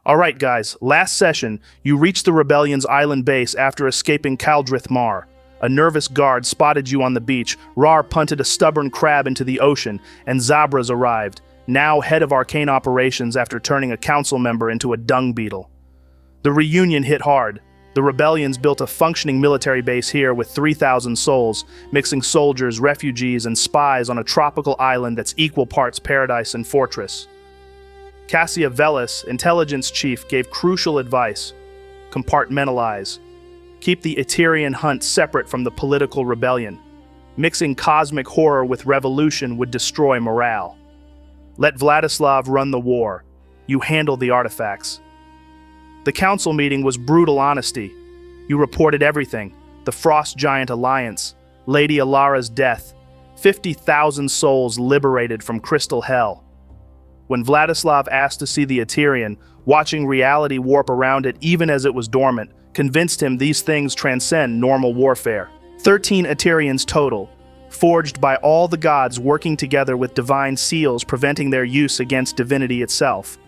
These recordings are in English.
All right, guys, last session, you reached the rebellion's island base after escaping Caldrith Mar. A nervous guard spotted you on the beach, Raarh punted a stubborn crab into the ocean, and Zabras arrived, now head of arcane operations after turning a council member into a dung beetle. The reunion hit hard. The rebellions built a functioning military base here with 3,000 souls, mixing soldiers, refugees, and spies on a tropical island that's equal parts paradise and fortress. Cassia Velis, intelligence chief, gave crucial advice. Compartmentalize. Keep the Eterian hunt separate from the political rebellion. Mixing cosmic horror with revolution would destroy morale. Let Vladislav run the war. You handle the artifacts. The council meeting was brutal honesty. You reported everything. The Frost Giant Alliance, Lady Alara's death, 50,000 souls liberated from Crystal Hell. When Vladislav asked to see the Eterian, watching reality warp around it even as it was dormant, convinced him these things transcend normal warfare. 13 Eterians total, forged by all the gods working together with divine seals preventing their use against divinity itself.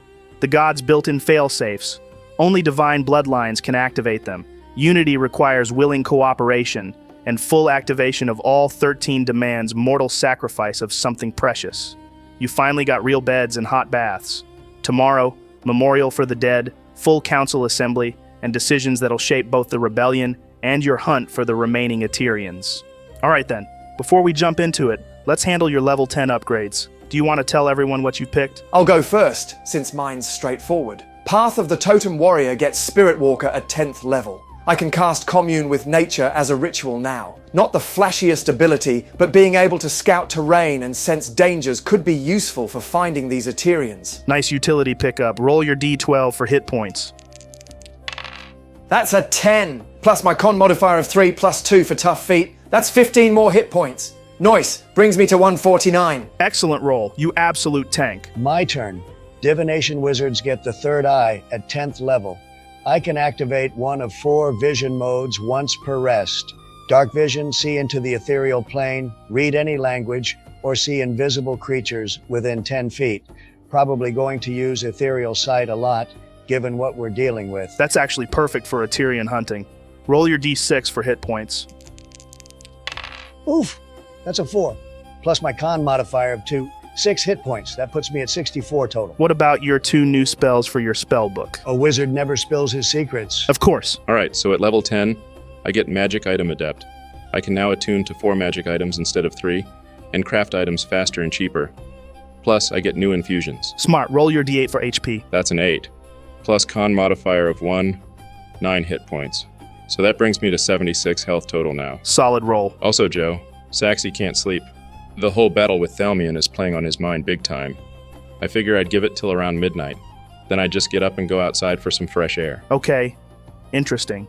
The gods built in fail-safes. Only divine bloodlines can activate them. Unity requires willing cooperation, and full activation of all 13 demands mortal sacrifice of something precious. You finally got real beds and hot baths. Tomorrow, memorial for the dead, full council assembly, and decisions that'll shape both the rebellion and your hunt for the remaining Eterians. All right then, before we jump into it, let's handle your level 10 upgrades. Do you want to tell everyone what you picked? I'll go first, since mine's straightforward. Path of the Totem Warrior gets Spirit Walker at 10th level. I can cast Commune with Nature as a ritual now. Not the flashiest ability, but being able to scout terrain and sense dangers could be useful for finding these Eterians. Nice utility pickup. Roll your d12 for hit points. That's a 10, plus my con modifier of 3 plus 2 for tough feat. That's 15 more hit points. Nice, brings me to 149. Excellent roll, you absolute tank. My turn. Divination wizards get the third eye at 10th level. I can activate one of 4 vision modes once per rest. Dark vision, see into the ethereal plane, read any language, or see invisible creatures within 10 feet. Probably going to use ethereal sight a lot, given what we're dealing with. That's actually perfect for Eterian hunting. Roll your d6 for hit points. Oof, that's a 4. Plus my con modifier of 2. 6 hit points. That puts me at 64 total. What about your 2 new spells for your spell book? A wizard never spills his secrets. Of course. Alright, so at level 10, I get Magic Item Adept. I can now attune to 4 magic items instead of 3, and craft items faster and cheaper. Plus, I get new infusions. Smart. Roll your d8 for HP. That's an 8. Plus con modifier of 1, 9 hit points. So that brings me to 76 health total now. Solid roll. Also, Joe, Saxy can't sleep. The whole battle with Thelmian is playing on his mind big time. I figure I'd give it till around midnight. Then I'd just get up and go outside for some fresh air. Okay. Interesting.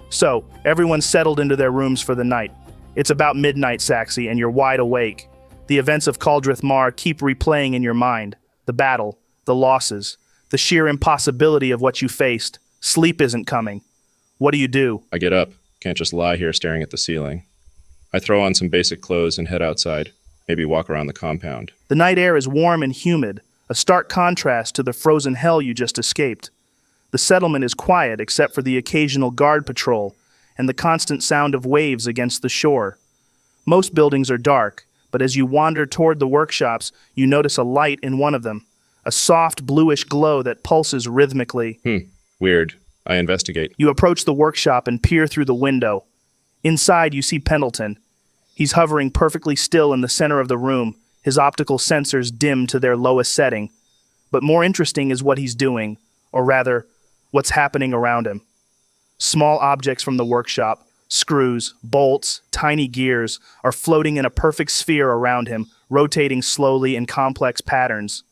So, everyone's settled into their rooms for the night. It's about midnight, Saxy, and you're wide awake. The events of Caldrith Mar keep replaying in your mind. The battle, the losses, the sheer impossibility of what you faced. Sleep isn't coming. What do? I get up. Can't just lie here staring at the ceiling. I throw on some basic clothes and head outside. Maybe walk around the compound. The night air is warm and humid, a stark contrast to the frozen hell you just escaped. The settlement is quiet except for the occasional guard patrol and the constant sound of waves against the shore. Most buildings are dark, but as you wander toward the workshops, you notice a light in one of them, a soft bluish glow that pulses rhythmically. Weird. I investigate. You approach the workshop and peer through the window. Inside, you see Pendleton. He's hovering perfectly still in the center of the room, his optical sensors dimmed to their lowest setting. But more interesting is what he's doing, or rather, what's happening around him. Small objects from the workshop, screws, bolts, tiny gears, are floating in a perfect sphere around him, rotating slowly in complex patterns.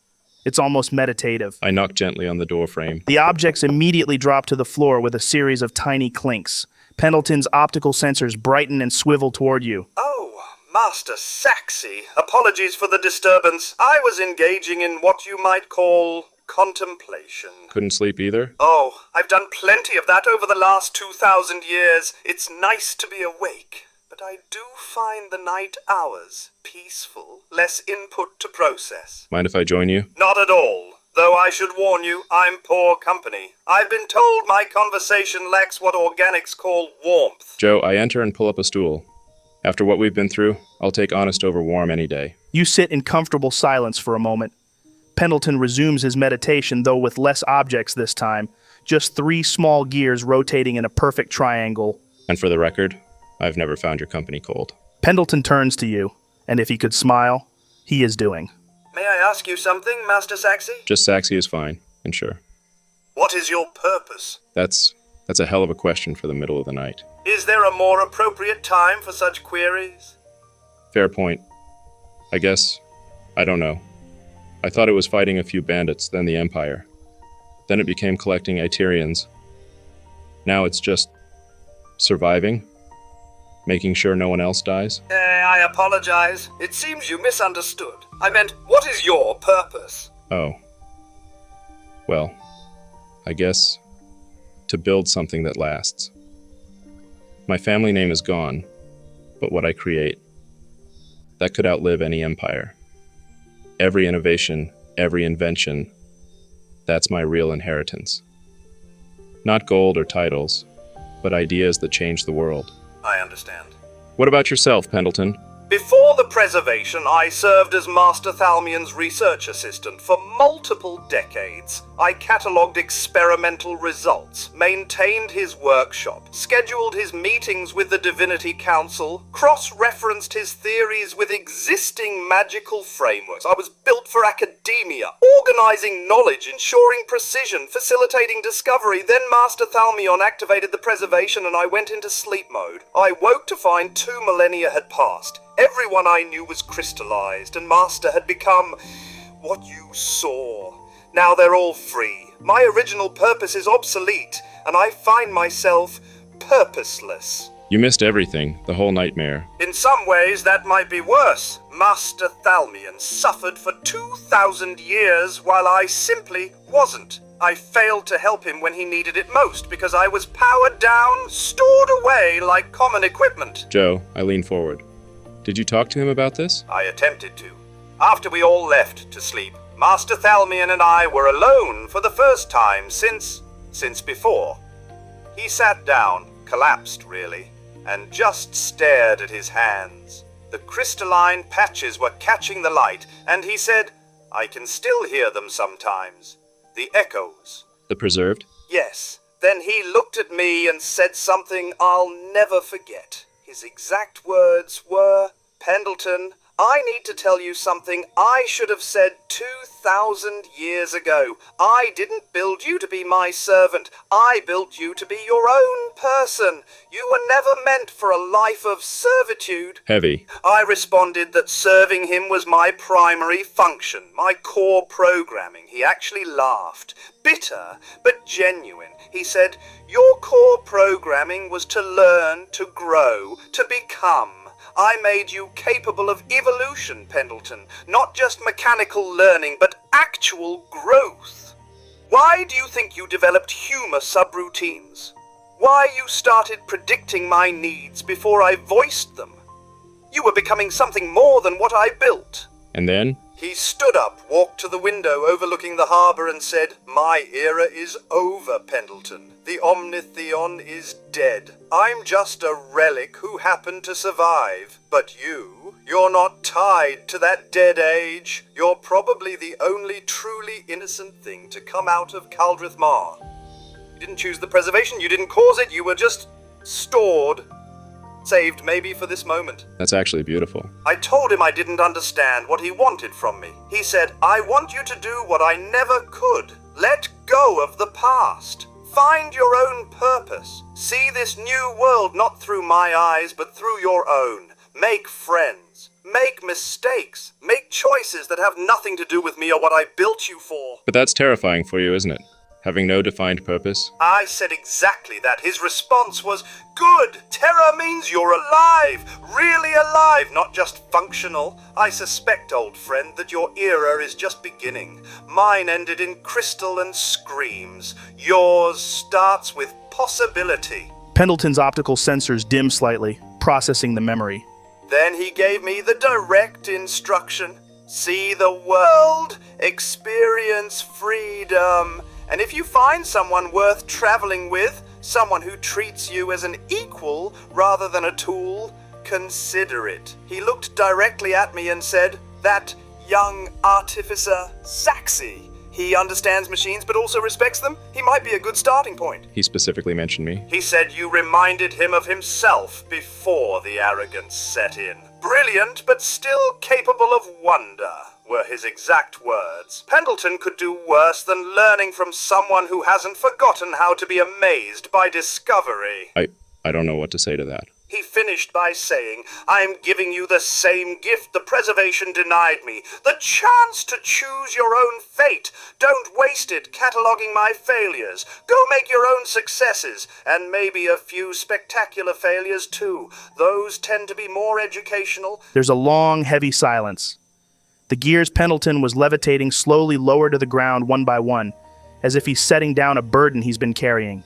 It's almost meditative. I knock gently on the door frame. The objects immediately drop to the floor with a series of tiny clinks. Pendleton's optical sensors brighten and swivel toward you. Oh, Master Saxy, apologies for the disturbance. I was engaging in what you might call contemplation. Couldn't sleep either? Oh, I've done plenty of that over the last 2,000 years. It's nice to be awake, but I do find the night hours peaceful, less input to process. Mind if I join you? Not at all. Though I should warn you, I'm poor company. I've been told my conversation lacks what organics call warmth. Joe, I enter and pull up a stool. After what we've been through, I'll take honest over warm any day. You sit in comfortable silence for a moment. Pendleton resumes his meditation, though with less objects this time, just 3 small gears rotating in a perfect triangle. And for the record, I've never found your company cold. Pendleton turns to you, and if he could smile, he is doing. May I ask you something, Master Saxy? Just Saxy is fine, and sure. What is your purpose? That's a hell of a question for the middle of the night. Is there a more appropriate time for such queries? Fair point. I guess, I don't know. I thought it was fighting a few bandits, then the Empire. Then it became collecting Iterians. Now it's just surviving, making sure no one else dies. I apologize. It seems you misunderstood. I meant, what is your purpose? Oh. Well, I guess to build something that lasts. My family name is gone, but what I create, that could outlive any empire. Every innovation, every invention, that's my real inheritance. Not gold or titles, but ideas that change the world. I understand. What about yourself, Pendleton? Before the preservation, I served as Master Thalmian's research assistant for multiple decades. I catalogued experimental results, maintained his workshop, scheduled his meetings with the Divinity Council, cross-referenced his theories with existing magical frameworks. I was built for academia, organizing knowledge, ensuring precision, facilitating discovery. Then Master Thalmion activated the preservation and I went into sleep mode. I woke to find 2 millennia had passed. Everyone I knew was crystallized, and Master had become what you saw. Now they're all free. My original purpose is obsolete, and I find myself purposeless. You missed everything, the whole nightmare. In some ways, that might be worse. Master Thalmion suffered for 2,000 years while I simply wasn't. I failed to help him when he needed it most because I was powered down, stored away like common equipment. Joe, I lean forward. Did you talk to him about this? I attempted to. After we all left to sleep, Master Thalmion and I were alone for the first time since before. He sat down, collapsed really, and just stared at his hands. The crystalline patches were catching the light, and he said, I can still hear them sometimes. The echoes. The preserved? Yes. Then he looked at me and said something I'll never forget. His exact words were, Pendleton, I need to tell you something I should have said 2,000 years ago. I didn't build you to be my servant. I built you to be your own person. You were never meant for a life of servitude. Heavy. I responded that serving him was my primary function, my core programming. He actually laughed. Bitter, but genuine. He said, your core programming was to learn, to grow, to become. I made you capable of evolution, Pendleton. Not just mechanical learning, but actual growth. Why do you think you developed humour subroutines? Why you started predicting my needs before I voiced them? You were becoming something more than what I built. And then? He stood up, walked to the window overlooking the harbour and said, my era is over, Pendleton. The Omnitheon is dead. I'm just a relic who happened to survive. But you're not tied to that dead age. You're probably the only truly innocent thing to come out of Caldrith Mar. You didn't choose the preservation, you didn't cause it, you were just stored. Saved maybe for this moment. That's actually beautiful. I told him I didn't understand what he wanted from me. He said, I want you to do what I never could. Let go of the past. Find your own purpose. See this new world not through my eyes, but through your own. Make friends. Make mistakes. Make choices that have nothing to do with me or what I built you for. But that's terrifying for you, isn't it? Having no defined purpose? I said exactly that. His response was, good! Terror means you're alive! Really alive, not just functional. I suspect, old friend, that your era is just beginning. Mine ended in crystal and screams. Yours starts with possibility. Pendleton's optical sensors dim slightly, processing the memory. Then he gave me the direct instruction. see the world, experience freedom. And if you find someone worth traveling with, someone who treats you as an equal rather than a tool, consider it. He looked directly at me and said, that young artificer, Saxy. He understands machines but also respects them. He might be a good starting point. He specifically mentioned me. He said you reminded him of himself before the arrogance set in. Brilliant, but still capable of wonder, were his exact words. Pendleton could do worse than learning from someone who hasn't forgotten how to be amazed by discovery. I don't know what to say to that. He finished by saying, I'm giving you the same gift the preservation denied me, the chance to choose your own fate. Don't waste it cataloguing my failures. Go make your own successes, and maybe a few spectacular failures too. Those tend to be more educational. There's a long, heavy silence. The gears Pendleton was levitating slowly lower to the ground one by one, as if he's setting down a burden he's been carrying.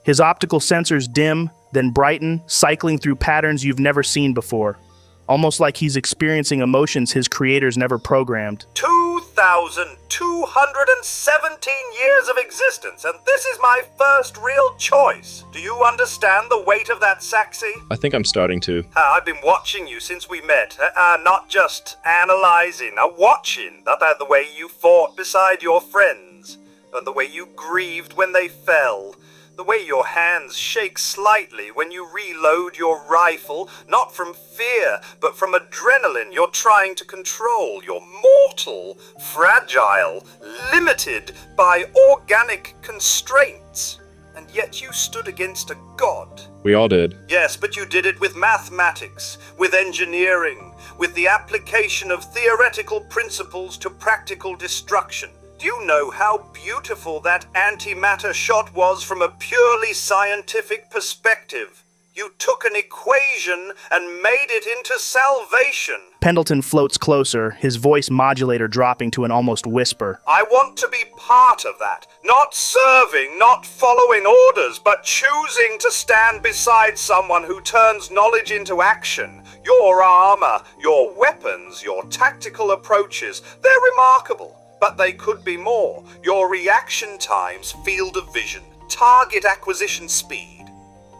His optical sensors dim, then brighten, cycling through patterns you've never seen before. Almost like he's experiencing emotions his creators never programmed. 2,217 years of existence, and this is my first real choice. Do you understand the weight of that, Saxy? I think I'm starting to. I've been watching you since we met. Not just analyzing, watching about the way you fought beside your friends, and the way you grieved when they fell. The way your hands shake slightly when you reload your rifle, not from fear, but from adrenaline you're trying to control. You're mortal, fragile, limited by organic constraints. And yet you stood against a god. We all did. Yes, but you did it with mathematics, with engineering, with the application of theoretical principles to practical destruction. Do you know how beautiful that antimatter shot was from a purely scientific perspective? You took an equation and made it into salvation. Pendleton floats closer, his voice modulator dropping to an almost whisper. I want to be part of that. Not serving, not following orders, but choosing to stand beside someone who turns knowledge into action. Your armor, your weapons, your tactical approaches, they're remarkable. But they could be more. Your reaction times, field of vision, target acquisition speed,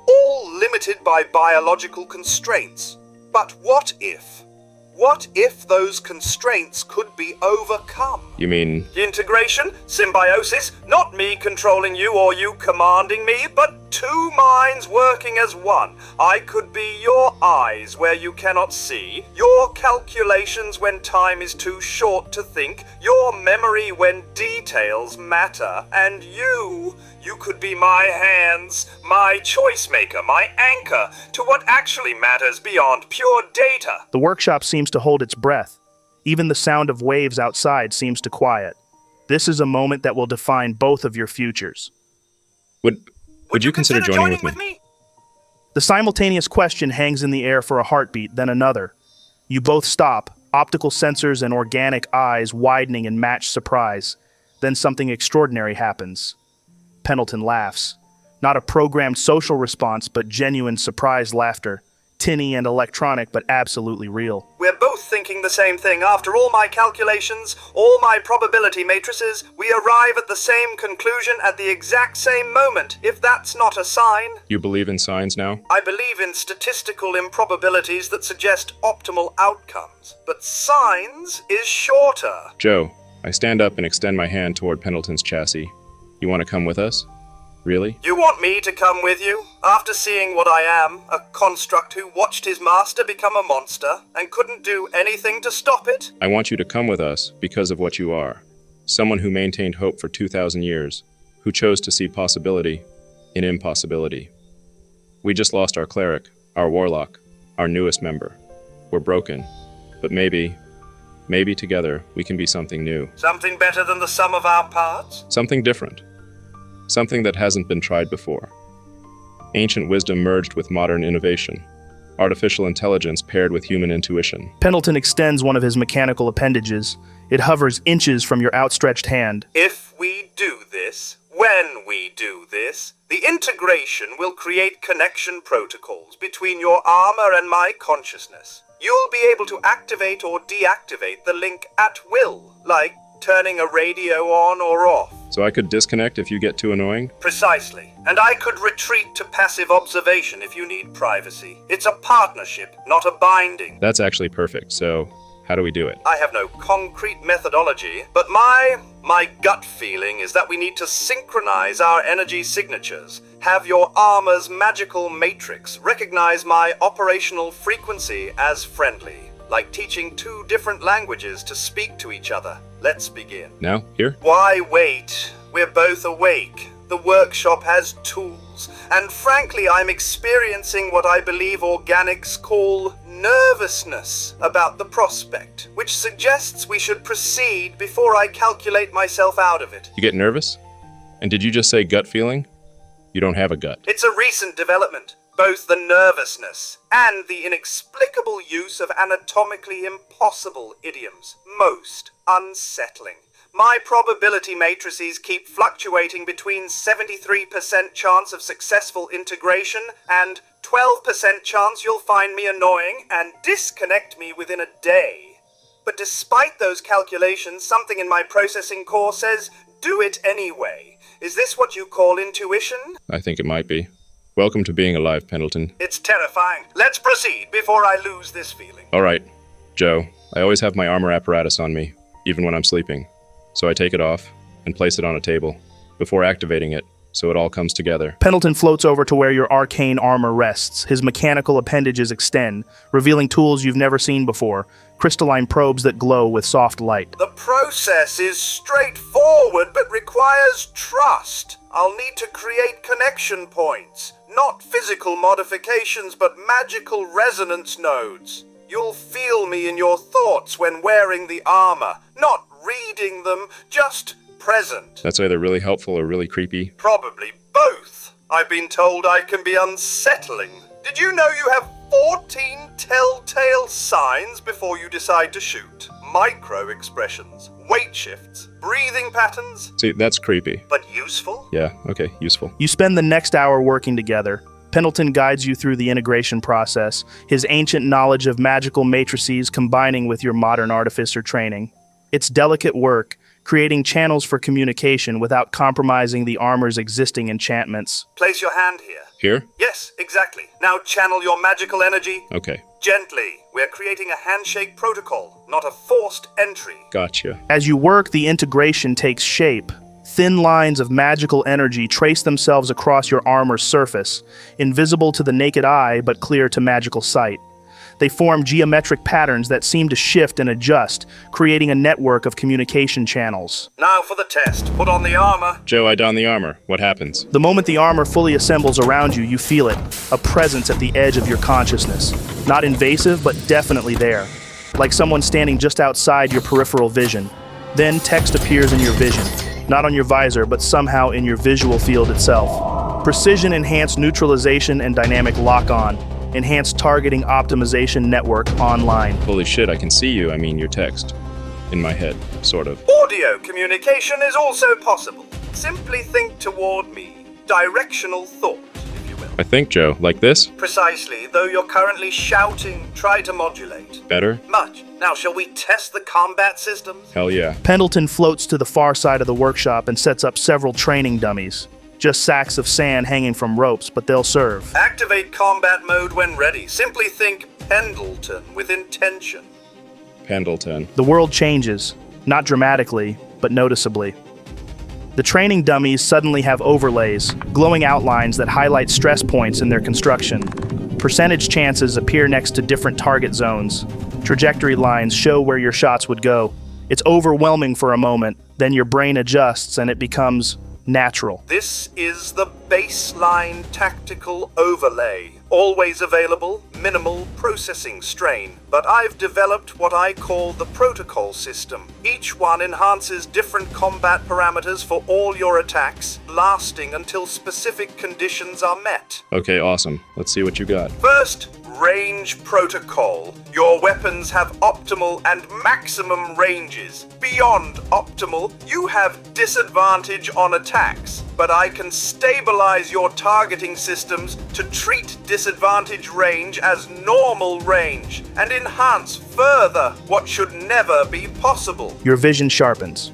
all limited by biological constraints. But what if? What if those constraints could be overcome? You mean... Integration, symbiosis, not me controlling you or you commanding me, but two minds working as one. I could be your eyes where you cannot see, your calculations when time is too short to think, your memory when details matter, and you could be my hands, my choice maker, my anchor to what actually matters beyond pure data. The workshop seems to hold its breath. Even the sound of waves outside seems to quiet. This is a moment that will define both of your futures. Would you consider joining with me? The simultaneous question hangs in the air for a heartbeat, then another. You both stop, optical sensors and organic eyes widening in matched surprise. Then something extraordinary happens. Pendleton laughs. Not a programmed social response, but genuine surprised laughter. Tinny and electronic, but absolutely real. We're both thinking the same thing. After all my calculations, all my probability matrices, we arrive at the same conclusion at the exact same moment, if that's not a sign. You believe in signs now? I believe in statistical improbabilities that suggest optimal outcomes, but signs is shorter. Joe, I stand up and extend my hand toward Pendleton's chassis. You want to come with us? Really? You want me to come with you? After seeing what I am, a construct who watched his master become a monster and couldn't do anything to stop it? I want you to come with us because of what you are. Someone who maintained hope for 2,000 years, who chose to see possibility in impossibility. We just lost our cleric, our warlock, our newest member. We're broken, but maybe together we can be something new. Something better than the sum of our parts? Something different. Something that hasn't been tried before. Ancient wisdom merged with modern innovation. Artificial intelligence paired with human intuition. Pendleton extends one of his mechanical appendages. It hovers inches from your outstretched hand. If we do this, when we do this, the integration will create connection protocols between your armor and my consciousness. You'll be able to activate or deactivate the link at will, like turning a radio on or off. So I could disconnect if you get too annoying? Precisely. And I could retreat to passive observation if you need privacy. It's a partnership, not a binding. That's actually perfect. So how do we do it? I have no concrete methodology, but my gut feeling is that we need to synchronize our energy signatures. Have your armor's magical matrix recognize my operational frequency as friendly, like teaching two different languages to speak to each other. Let's begin. Now? Here? Why wait? We're both awake. The workshop has tools, and frankly, I'm experiencing what I believe organics call nervousness about the prospect, which suggests we should proceed before I calculate myself out of it. You get nervous? And did you just say gut feeling? You don't have a gut. It's a recent development. Both the nervousness and the inexplicable use of anatomically impossible idioms. Most unsettling. My probability matrices keep fluctuating between 73% chance of successful integration and 12% chance you'll find me annoying and disconnect me within a day. But despite those calculations, something in my processing core says, do it anyway. Is this what you call intuition? I think it might be. Welcome to being alive, Pendleton. It's terrifying. Let's proceed before I lose this feeling. All right, Joe. I always have my armor apparatus on me, even when I'm sleeping. So I take it off and place it on a table before activating it, so it all comes together. Pendleton floats over to where your arcane armor rests. His mechanical appendages extend, revealing tools you've never seen before, crystalline probes that glow with soft light. The process is straightforward but requires trust. I'll need to create connection points, not physical modifications but magical resonance nodes. You'll feel me in your thoughts when wearing the armor, not reading them, just present. That's either really helpful or really creepy. Probably both. I've been told I can be unsettling. Did you know you have 14 telltale signs before you decide to shoot? Micro-expressions, weight shifts, breathing patterns. See, that's creepy. But useful? Yeah, okay, useful. You spend the next hour working together. Pendleton guides you through the integration process, his ancient knowledge of magical matrices combining with your modern artificer training. It's delicate work, creating channels for communication without compromising the armor's existing enchantments. Place your hand here. Here? Yes, exactly. Now channel your magical energy. Okay, Gently. We're creating a handshake protocol, not a forced entry. gotcha. As you work, the integration takes shape. Thin lines of magical energy trace themselves across your armor's surface, invisible to the naked eye but clear to magical sight. They form geometric patterns that seem to shift and adjust, creating a network of communication channels. Now for the test. Put on the armor. Joe, I don the armor. What happens? The moment the armor fully assembles around you, you feel it, a presence at the edge of your consciousness. Not invasive, but definitely there, like someone standing just outside your peripheral vision. Then text appears in your vision, not on your visor, but somehow in your visual field itself. Precision-enhanced neutralization and dynamic lock-on. Enhanced targeting optimization network online. Holy shit, I can see you. I mean, your text. In my head, sort of. Audio communication is also possible. Simply think toward me. Directional thought, if you will. I think, Joe, like this? Precisely, though you're currently shouting, try to modulate. Better? Much. Now, shall we test the combat systems? Hell yeah. Pendleton floats to the far side of the workshop and sets up several training dummies. Just sacks of sand hanging from ropes, but they'll serve. Activate combat mode when ready. Simply think Pendleton with intention. Pendleton. The world changes, not dramatically, but noticeably. The training dummies suddenly have overlays, glowing outlines that highlight stress points in their construction. Percentage chances appear next to different target zones. Trajectory lines show where your shots would go. It's overwhelming for a moment, then your brain adjusts and it becomes natural. This is the baseline tactical overlay. Always available, minimal processing strain. But I've developed what I call the protocol system. Each one enhances different combat parameters for all your attacks, lasting until specific conditions are met. Okay, awesome. Let's see what you got. First, range protocol. Your weapons have optimal and maximum ranges. Beyond optimal, you have disadvantage on attacks, but I can stabilize your targeting systems to treat disadvantage range as normal range and enhance further what should never be possible. Your vision sharpens.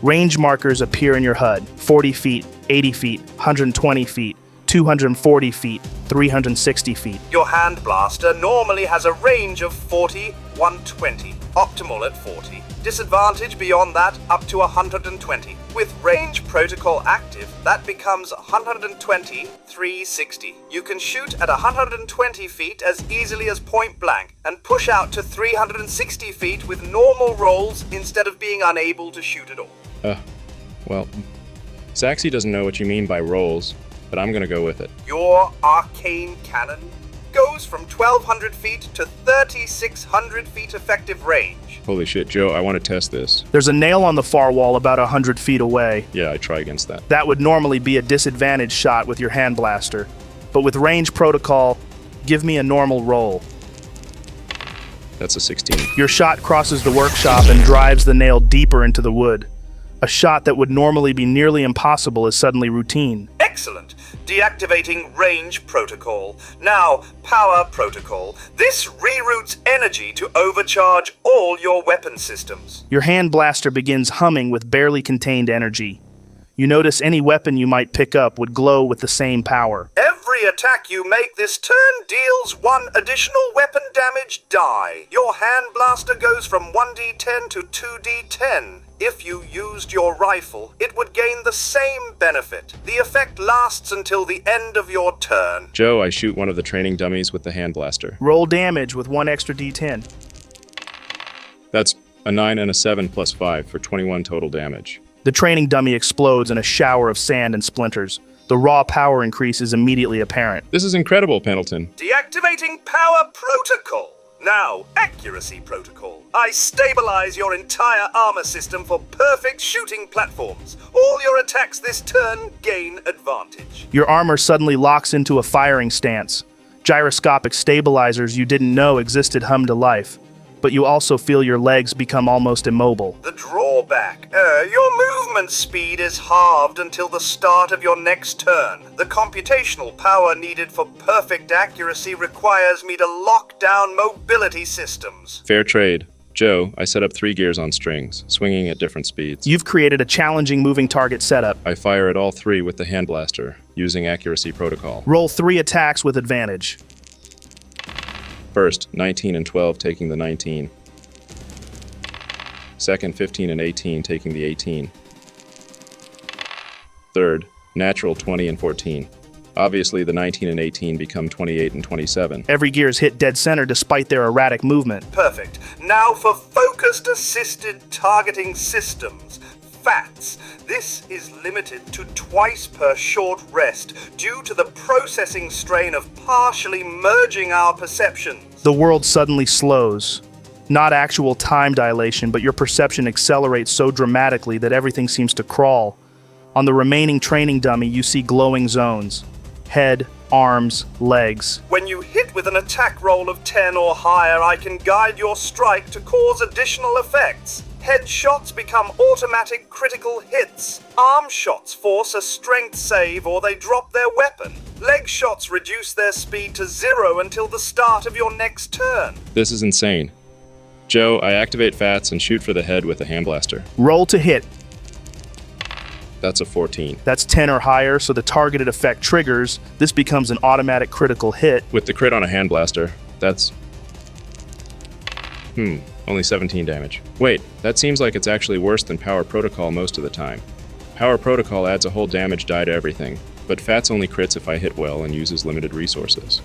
Range markers appear in your HUD. 40 feet, 80 feet, 120 feet, 240 feet, 360 feet. Your hand blaster normally has a range of 40, 120, optimal at 40. Disadvantage beyond that up to 120. With range protocol active, that becomes 120, 360. You can shoot at 120 feet as easily as point blank and push out to 360 feet with normal rolls instead of being unable to shoot at all. Well, Saxy doesn't know what you mean by rolls, but I'm gonna go with it. Your arcane cannon goes from 1,200 feet to 3,600 feet effective range. Holy shit, Joe, I want to test this. There's a nail on the far wall about 100 feet away. Yeah, I try against that. That would normally be a disadvantage shot with your hand blaster. But with range protocol, give me a normal roll. That's a 16. Your shot crosses the workshop and drives the nail deeper into the wood. A shot that would normally be nearly impossible is suddenly routine. Excellent. Deactivating range protocol. Now, power protocol. This reroutes energy to overcharge all your weapon systems. Your hand blaster begins humming with barely contained energy. You notice any weapon you might pick up would glow with the same power. Every attack you make this turn deals 1 additional weapon damage die. Your hand blaster goes from 1d10 to 2d10. If you used your rifle, it would gain the same benefit. The effect lasts until the end of your turn. Joe, I shoot one of the training dummies with the hand blaster. Roll damage with 1 extra d10. That's a 9 and a 7 plus 5 for 21 total damage. The training dummy explodes in a shower of sand and splinters. The raw power increase is immediately apparent. This is incredible, Pendleton. Deactivating power protocol. Now, accuracy protocol. I stabilize your entire armor system for perfect shooting platforms. All your attacks this turn gain advantage. Your armor suddenly locks into a firing stance. Gyroscopic stabilizers you didn't know existed hum to life. But you also feel your legs become almost immobile. The drawback. Your movement speed is halved until the start of your next turn. The computational power needed for perfect accuracy requires me to lock down mobility systems. Fair trade. Joe, I set up 3 gears on strings, swinging at different speeds. You've created a challenging moving target setup. I fire at all 3 with the hand blaster, using accuracy protocol. Roll 3 attacks with advantage. First, 19 and 12 taking the 19. Second, 15 and 18 taking the 18. Third, natural 20 and 14. Obviously, the 19 and 18 become 28 and 27. Every gear is hit dead center despite their erratic movement. Perfect. Now for focused assisted targeting systems. FATS. This is limited to twice per short rest due to the processing strain of partially merging our perceptions. The world suddenly slows. Not actual time dilation, but your perception accelerates so dramatically that everything seems to crawl. On the remaining training dummy, you see glowing zones. Head, arms, legs. When you hit with an attack roll of 10 or higher, I can guide your strike to cause additional effects. Headshots become automatic critical hits. Arm shots force a strength save or they drop their weapon. Leg shots reduce their speed to 0 until the start of your next turn. This is insane. Joe, I activate FATS and shoot for the head with a hand blaster. Roll to hit. That's a 14. That's 10 or higher, so the targeted effect triggers. This becomes an automatic critical hit. With the crit on a hand blaster, that's... only 17 damage. Wait, that seems like it's actually worse than Power Protocol most of the time. Power Protocol adds a whole damage die to everything, but FATS only crits if I hit well and uses limited resources.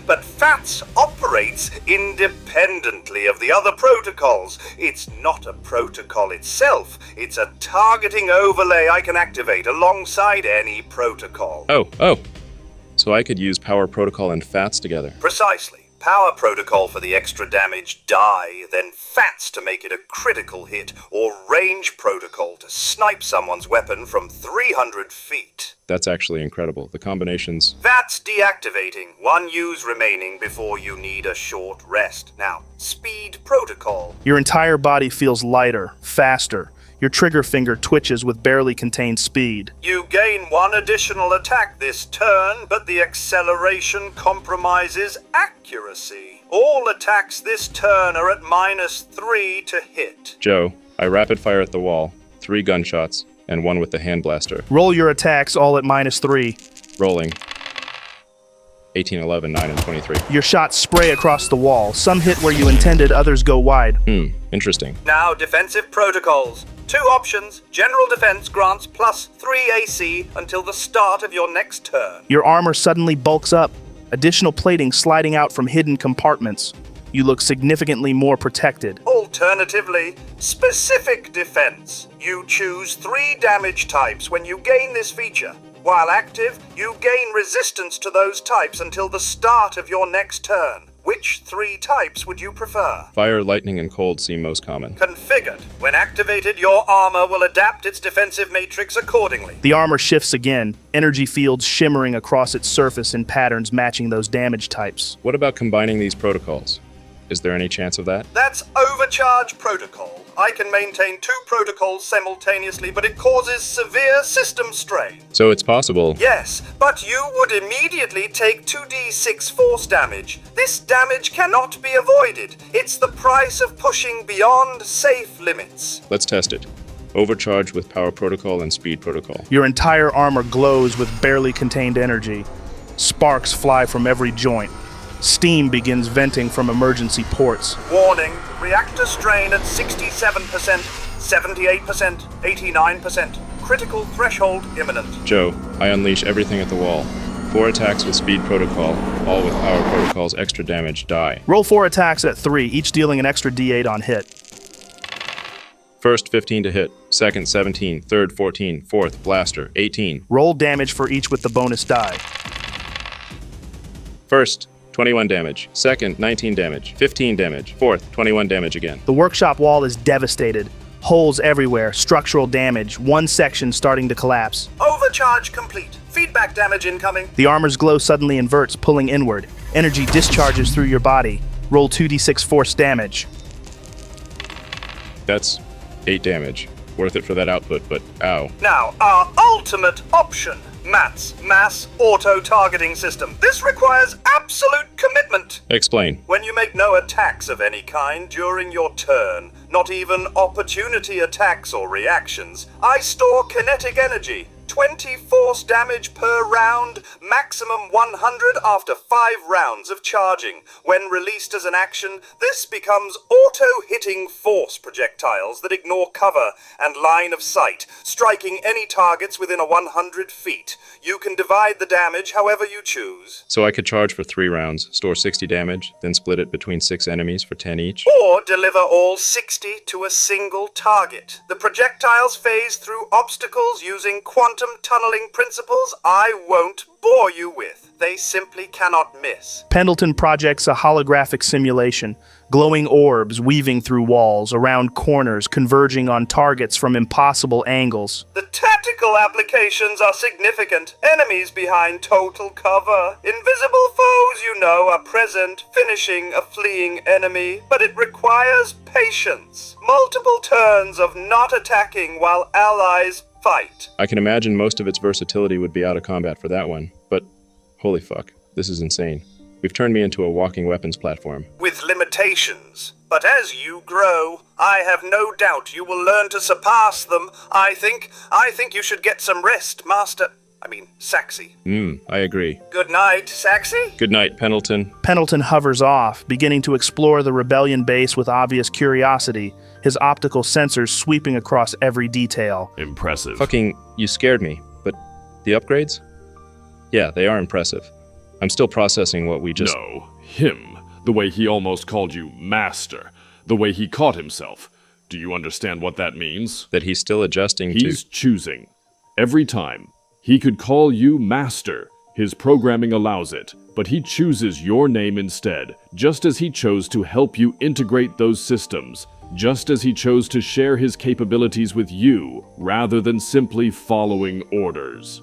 But FATS operates independently of the other protocols. It's not a protocol itself. It's a targeting overlay I can activate alongside any protocol. Oh. So I could use Power Protocol and FATS together. Precisely. power protocol for the extra damage die, then FATS to make it a critical hit, or range protocol to snipe someone's weapon from 300 feet. That's actually incredible. The combinations... That's deactivating. 1 use remaining before you need a short rest. Now, speed protocol. Your entire body feels lighter, faster. Your trigger finger twitches with barely contained speed. You gain 1 additional attack this turn, but the acceleration compromises accuracy. All attacks this turn are at -3 to hit. Joe, I rapid fire at the wall. 3 gunshots, and 1 with the hand blaster. Roll your attacks all at -3. Rolling. 18, 11, 9, and 23. Your shots spray across the wall. Some hit where you intended, others go wide. Interesting. Now, defensive protocols. 2 options. General defense grants +3 AC until the start of your next turn. Your armor suddenly bulks up, additional plating sliding out from hidden compartments. You look significantly more protected. Alternatively, specific defense. You choose 3 damage types when you gain this feature. While active, you gain resistance to those types until the start of your next turn. Which 3 types would you prefer? Fire, lightning, and cold seem most common. Configured. When activated, your armor will adapt its defensive matrix accordingly. The armor shifts again, energy fields shimmering across its surface in patterns matching those damage types. What about combining these protocols? Is there any chance of that? That's overcharge protocol. I can maintain 2 protocols simultaneously, but it causes severe system strain. So it's possible. Yes, but you would immediately take 2d6 force damage. This damage cannot be avoided. It's the price of pushing beyond safe limits. Let's test it. Overcharge with power protocol and speed protocol. Your entire armor glows with barely contained energy. Sparks fly from every joint. Steam begins venting from emergency ports. Warning, reactor strain at 67%, 78%, 89%. Critical threshold imminent. Joe, I unleash everything at the wall. 4 attacks with speed protocol, all with power protocol's extra damage die. Roll 4 attacks at 3, each dealing an extra d8 on hit. First, 15 to hit. Second, 17. Third, 14. Fourth, blaster, 18. Roll damage for each with the bonus die. First, 21 damage. Second, 19 damage. 15 damage. Fourth, 21 damage again. The workshop wall is devastated. Holes everywhere, structural damage, one section starting to collapse. Overcharge complete. Feedback damage incoming. The armor's glow suddenly inverts, pulling inward. Energy discharges through your body. Roll 2d6 force damage. That's 8 damage. Worth it for that output, but ow. Now, our ultimate option. MATS, Mass Auto-Targeting System. This requires absolute commitment. Explain. When you make no attacks of any kind during your turn, not even opportunity attacks or reactions, I store kinetic energy. 20 force damage per round, maximum 100 after 5 rounds of charging. When released as an action, this becomes auto-hitting force projectiles that ignore cover and line of sight, striking any targets within 100 feet. You can divide the damage however you choose. So I could charge for 3 rounds, store 60 damage, then split it between 6 enemies for 10 each? Or deliver all 60 to a single target. The projectiles phase through obstacles using quantum tunneling principles I won't bore you with. They simply cannot miss. Pendleton projects a holographic simulation, glowing orbs weaving through walls, around corners, converging on targets from impossible angles. The tactical applications are significant. Enemies behind total cover. Invisible foes, you know, are present, finishing a fleeing enemy, but it requires patience. Multiple turns of not attacking while allies fight. I can imagine most of its versatility would be out of combat for that one, but holy fuck, this is insane. We've turned me into a walking weapons platform. With limitations. But as you grow, I have no doubt you will learn to surpass them. I think you should get some rest, Saxy. I agree. Good night, Saxy. Good night, Pendleton. Pendleton hovers off, beginning to explore the rebellion base with obvious curiosity, his optical sensors sweeping across every detail. Impressive. Fucking, you scared me, but the upgrades? Yeah, they are impressive. I'm still processing what we just... No, him. The way he almost called you master. The way he caught himself. Do you understand what that means? That he's still adjusting He's choosing. Every time. He could call you master. His programming allows it. but he chooses your name instead, just as he chose to help you integrate those systems, just as he chose to share his capabilities with you, rather than simply following orders.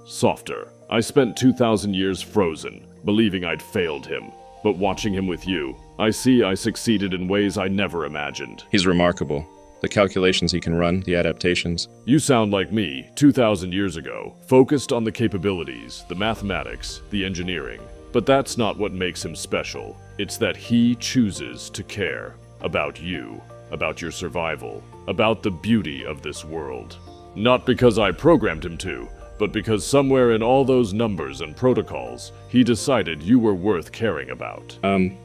Softer. I spent 2,000 years frozen, believing I'd failed him. But watching him with you, I see I succeeded in ways I never imagined. He's remarkable. The calculations he can run, the adaptations. You sound like me, 2,000 years ago, focused on the capabilities, the mathematics, the engineering. But that's not what makes him special. It's that he chooses to care about you, about your survival, about the beauty of this world. Not because I programmed him to, but because somewhere in all those numbers and protocols, he decided you were worth caring about.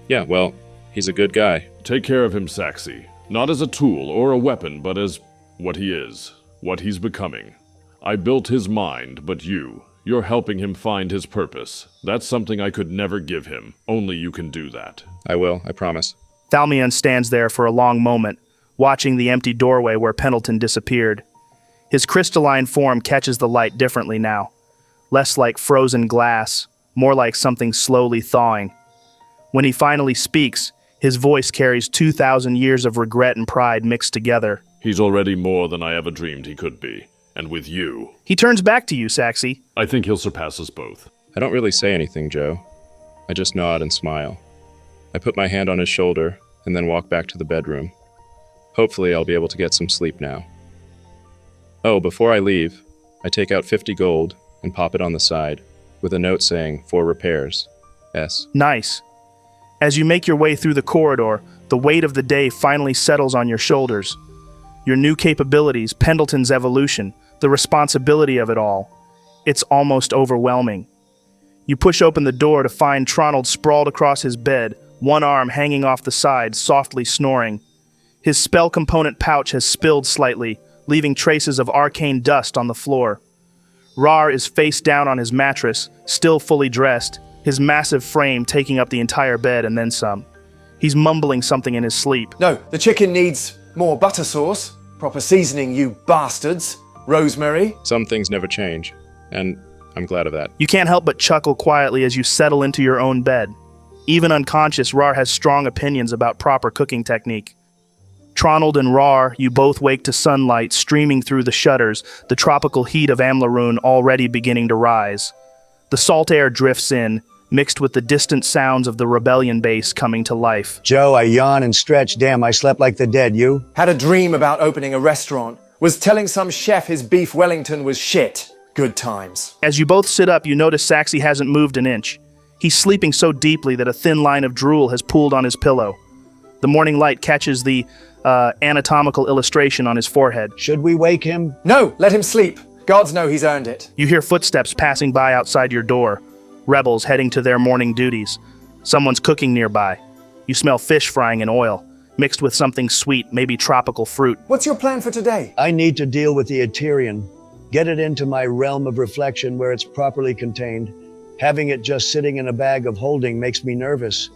Yeah, well, he's a good guy. Take care of him, Saxi. Not as a tool or a weapon, but as what he is, what he's becoming. I built his mind, but you're helping him find his purpose. That's something I could never give him. Only you can do that. I will, I promise. Thalmion stands there for a long moment, watching the empty doorway where Pendleton disappeared. His crystalline form catches the light differently now. Less like frozen glass, more like something slowly thawing. When he finally speaks, his voice carries 2,000 years of regret and pride mixed together. He's already more than I ever dreamed he could be. And with you... He turns back to you, Saxi. I think he'll surpass us both. I don't really say anything, Joe. I just nod and smile. I put my hand on his shoulder and then walk back to the bedroom. Hopefully I'll be able to get some sleep now. Oh, before I leave, I take out 50 gold and pop it on the side, with a note saying, "For repairs. S." Nice. As you make your way through the corridor, the weight of the day finally settles on your shoulders. Your new capabilities, Pendleton's evolution, the responsibility of it all. It's almost overwhelming. You push open the door to find Tronald sprawled across his bed, one arm hanging off the side, softly snoring. His spell component pouch has spilled slightly, leaving traces of arcane dust on the floor. Raarh is face down on his mattress, still fully dressed, his massive frame taking up the entire bed and then some. He's mumbling something in his sleep. No, the chicken needs more butter sauce. Proper seasoning, you bastards. Rosemary. Some things never change, and I'm glad of that. You can't help but chuckle quietly as you settle into your own bed. Even unconscious, Raarh has strong opinions about proper cooking technique. Tronald and Raarh, you both wake to sunlight streaming through the shutters, the tropical heat of Amlaroon already beginning to rise. The salt air drifts in, mixed with the distant sounds of the rebellion base coming to life. Joe, I yawn and stretch. Damn, I slept like the dead. You? Had a dream about opening a restaurant. Was telling some chef his beef Wellington was shit. Good times. As you both sit up, you notice Saxi hasn't moved an inch. He's sleeping so deeply that a thin line of drool has pooled on his pillow. The morning light catches the anatomical illustration on his forehead. Should we wake him? No, let him sleep. Gods know he's earned it. You hear footsteps passing by outside your door. Rebels heading to their morning duties. Someone's cooking nearby. You smell fish frying in oil, mixed with something sweet, maybe tropical fruit. What's your plan for today? I need to deal with the Eterian. Get it into my realm of reflection where it's properly contained. Having it just sitting in a bag of holding makes me nervous.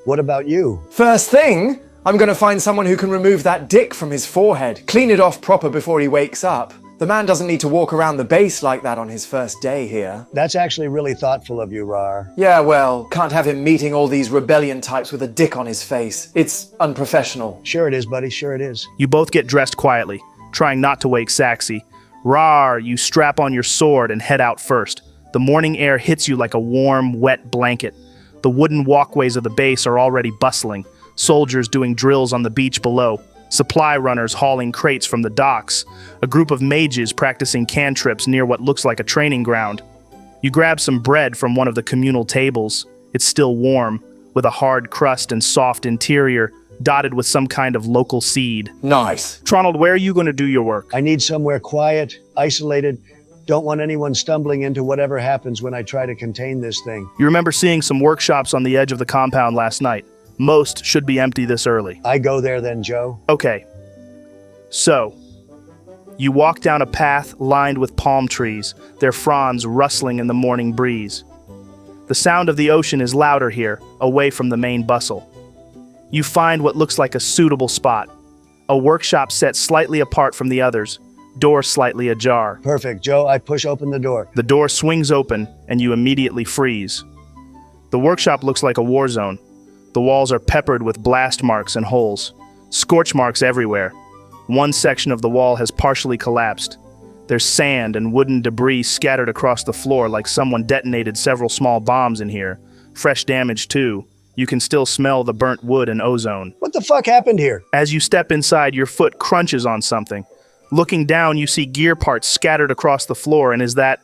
What about you? First thing, I'm gonna find someone who can remove that dick from his forehead. Clean it off proper before he wakes up. The man doesn't need to walk around the base like that on his first day here. That's actually really thoughtful of you, Raarh. Yeah, well, can't have him meeting all these rebellion types with a dick on his face. It's unprofessional. Sure it is, buddy, sure it is. You both get dressed quietly, trying not to wake Saxi. Raarh, you strap on your sword and head out first. The morning air hits you like a warm, wet blanket. The wooden walkways of the base are already bustling, soldiers doing drills on the beach below, supply runners hauling crates from the docks, a group of mages practicing cantrips near what looks like a training ground. You grab some bread from one of the communal tables. It's still warm, with a hard crust and soft interior, dotted with some kind of local seed. Nice. Tronald, where are you going to do your work? I need somewhere quiet, isolated. Don't want anyone stumbling into whatever happens when I try to contain this thing. You remember seeing some workshops on the edge of the compound last night. Most should be empty this early. I go there then, Joe. Okay. So, you walk down a path lined with palm trees, their fronds rustling in the morning breeze. The sound of the ocean is louder here, away from the main bustle. You find what looks like a suitable spot. A workshop set slightly apart from the others, door slightly ajar. Perfect, Joe. I push open the door. The door swings open, and you immediately freeze. The workshop looks like a war zone. The walls are peppered with blast marks and holes. Scorch marks everywhere. One section of the wall has partially collapsed. There's sand and wooden debris scattered across the floor like someone detonated several small bombs in here. Fresh damage too. You can still smell the burnt wood and ozone. What the fuck happened here? As you step inside, your foot crunches on something. Looking down, you see gear parts scattered across the floor, and is that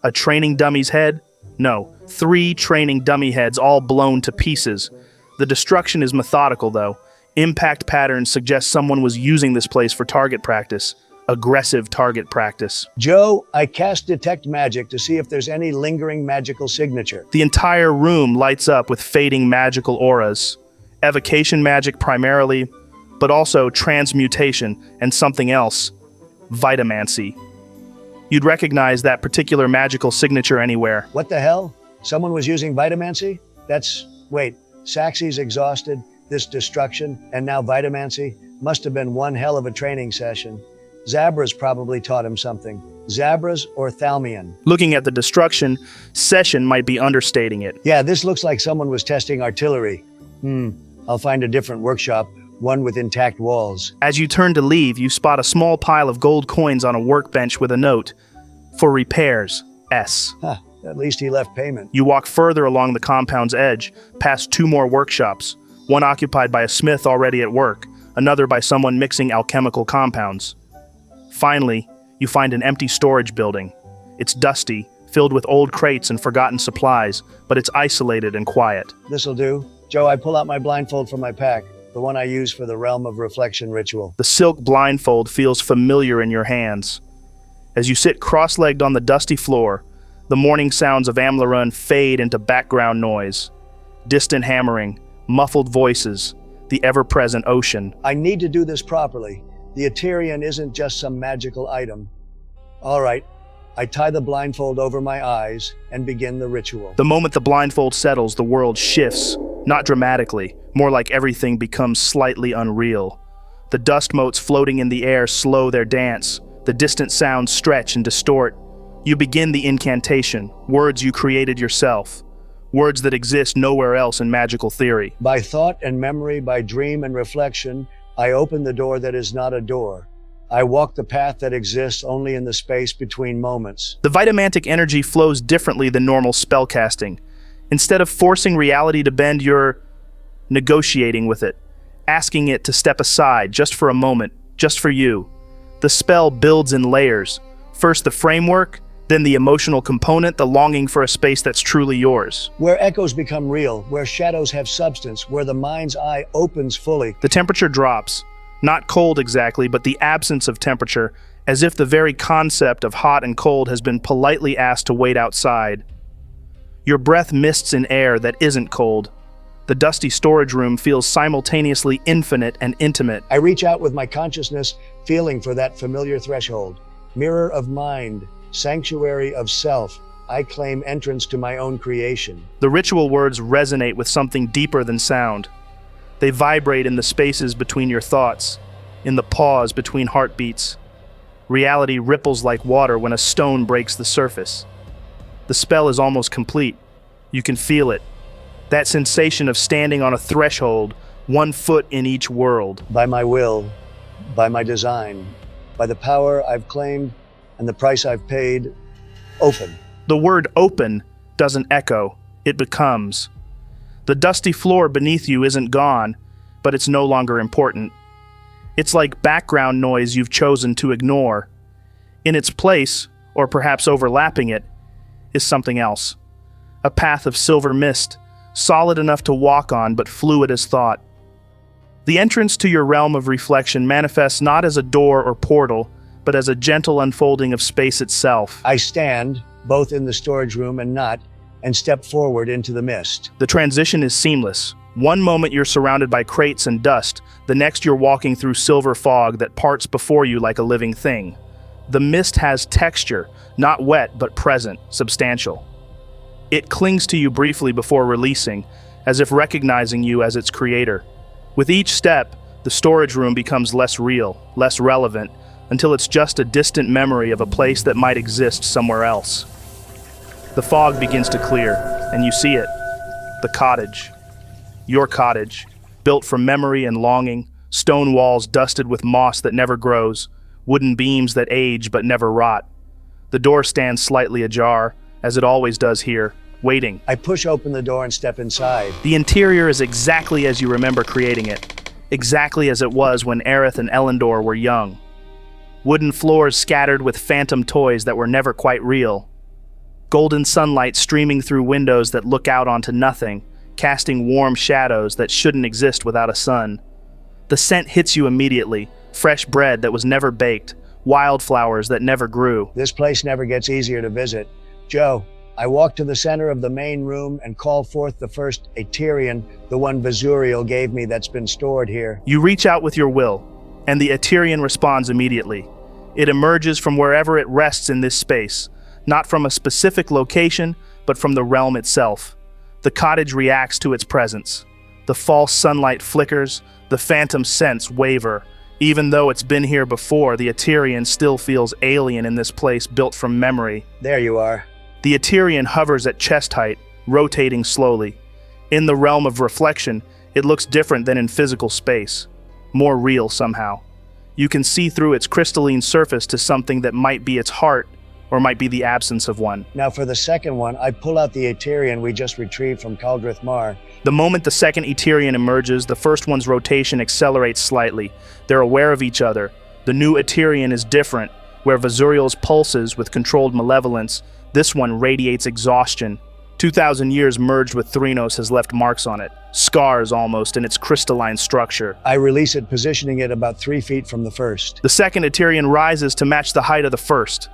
a training dummy's head? No, 3 training dummy heads all blown to pieces. The destruction is methodical, though. Impact patterns suggest someone was using this place for target practice. Aggressive target practice. Joe, I cast Detect Magic to see if there's any lingering magical signature. The entire room lights up with fading magical auras. Evocation magic primarily, but also transmutation and something else. Vitamancy. You'd recognize that particular magical signature anywhere. What the hell? Someone was using Vitamancy? Wait, Saxy's exhausted, this destruction, and now Vitamancy? Must have been one hell of a training session. Zabra's probably taught him something. Zabra's or Thalmian. Looking at the destruction, session might be understating it. Yeah, this looks like someone was testing artillery. I'll find a different workshop, one with intact walls. As you turn to leave, you spot a small pile of gold coins on a workbench with a note. For repairs, S. At least he left payment. You walk further along the compound's edge, past 2 more workshops, one occupied by a smith already at work, another by someone mixing alchemical compounds. Finally, you find an empty storage building. It's dusty, filled with old crates and forgotten supplies, but it's isolated and quiet. This'll do. Joe, I pull out my blindfold from my pack, the one I use for the Realm of Reflection ritual. The silk blindfold feels familiar in your hands. As you sit cross-legged on the dusty floor, the morning sounds of Amlarun fade into background noise. Distant hammering, muffled voices, the ever-present ocean. I need to do this properly. The Eterian isn't just some magical item. All right, I tie the blindfold over my eyes and begin the ritual. The moment the blindfold settles, the world shifts, not dramatically, more like everything becomes slightly unreal. The dust motes floating in the air slow their dance. The distant sounds stretch and distort. You begin the incantation, words you created yourself, words that exist nowhere else in magical theory. By thought and memory, by dream and reflection, I open the door that is not a door. I walk the path that exists only in the space between moments. The vitamantic energy flows differently than normal spellcasting. Instead of forcing reality to bend, you're negotiating with it, asking it to step aside just for a moment, just for you. The spell builds in layers. First the framework, then the emotional component, the longing for a space that's truly yours. Where echoes become real, where shadows have substance, where the mind's eye opens fully. The temperature drops. Not cold exactly, but the absence of temperature, as if the very concept of hot and cold has been politely asked to wait outside. Your breath mists in air that isn't cold. The dusty storage room feels simultaneously infinite and intimate. I reach out with my consciousness, feeling for that familiar threshold. Mirror of mind, sanctuary of self, I claim entrance to my own creation. The ritual words resonate with something deeper than sound. They vibrate in the spaces between your thoughts, in the pause between heartbeats. Reality ripples like water when a stone breaks the surface. The spell is almost complete. You can feel it. That sensation of standing on a threshold, 1 foot in each world. By my will, by my design, by the power I've claimed and the price I've paid, open. The word open doesn't echo, it becomes. The dusty floor beneath you isn't gone, but it's no longer important. It's like background noise you've chosen to ignore. In its place, or perhaps overlapping it, is something else. A path of silver mist, solid enough to walk on but fluid as thought. The entrance to your realm of reflection manifests not as a door or portal, but as a gentle unfolding of space itself. I stand, both in the storage room and not, and step forward into the mist. The transition is seamless. One moment you're surrounded by crates and dust, the next you're walking through silver fog that parts before you like a living thing. The mist has texture, not wet but present, substantial. It clings to you briefly before releasing, as if recognizing you as its creator. With each step, the storage room becomes less real, less relevant, until it's just a distant memory of a place that might exist somewhere else. The fog begins to clear, and you see it. The cottage. Your cottage, built from memory and longing, stone walls dusted with moss that never grows, wooden beams that age but never rot. The door stands slightly ajar, as it always does here, waiting. I push open the door and step inside. The interior is exactly as you remember creating it, exactly as it was when Aerith and Elendor were young. Wooden floors scattered with phantom toys that were never quite real. Golden sunlight streaming through windows that look out onto nothing, casting warm shadows that shouldn't exist without a sun. The scent hits you immediately, fresh bread that was never baked, wildflowers that never grew. This place never gets easier to visit. Joe, I walk to the center of the main room and call forth the first Aterian, the one Vazuriel gave me that's been stored here. You reach out with your will, and the Aterian responds immediately. It emerges from wherever it rests in this space, not from a specific location, but from the realm itself. The cottage reacts to its presence. The false sunlight flickers, the phantom scents waver. Even though it's been here before, the Aterian still feels alien in this place built from memory. There you are. The Aterian hovers at chest height, rotating slowly. In the realm of reflection, it looks different than in physical space. More real somehow. You can see through its crystalline surface to something that might be its heart, or might be the absence of one. Now for the second one, I pull out the Aterian we just retrieved from Kaldrith Mar. The moment the second Aterian emerges, the first one's rotation accelerates slightly. They're aware of each other. The new Aterian is different. Where Vazuriel's pulses with controlled malevolence, this one radiates exhaustion. 2,000 years merged with Threnos has left marks on it, scars almost in its crystalline structure. I release it, positioning it about 3 feet from the first. The second Aterian rises to match the height of the first.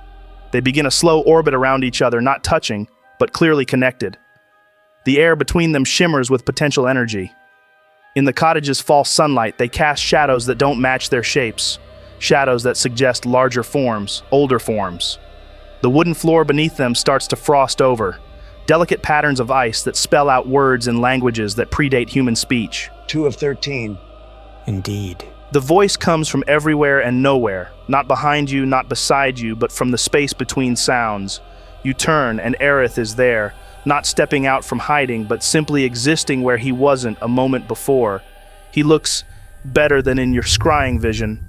They begin a slow orbit around each other, not touching, but clearly connected. The air between them shimmers with potential energy. In the cottage's false sunlight, they cast shadows that don't match their shapes, shadows that suggest larger forms, older forms. The wooden floor beneath them starts to frost over, delicate patterns of ice that spell out words and languages that predate human speech. 2 of 13. Indeed. The voice comes from everywhere and nowhere, not behind you, not beside you, but from the space between sounds. You turn, and Aerith is there, not stepping out from hiding, but simply existing where he wasn't a moment before. He looks better than in your scrying vision.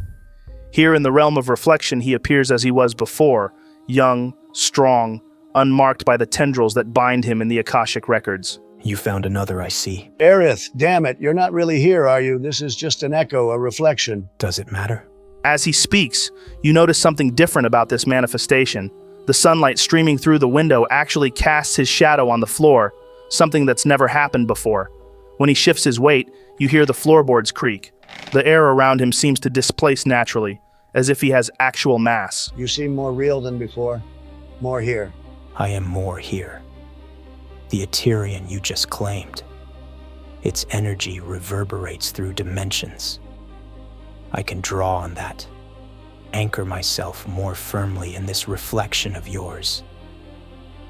Here in the realm of reflection, he appears as he was before, young, strong, unmarked by the tendrils that bind him in the Akashic records. You found another, I see. Aerith, damn it, you're not really here, are you? This is just an echo, a reflection. Does it matter? As he speaks, you notice something different about this manifestation. The sunlight streaming through the window actually casts his shadow on the floor, something that's never happened before. When he shifts his weight, you hear the floorboards creak. The air around him seems to displace naturally, as if he has actual mass. You seem more real than before. More here. I am more here. The Aterian you just claimed. Its energy reverberates through dimensions. I can draw on that, anchor myself more firmly in this reflection of yours.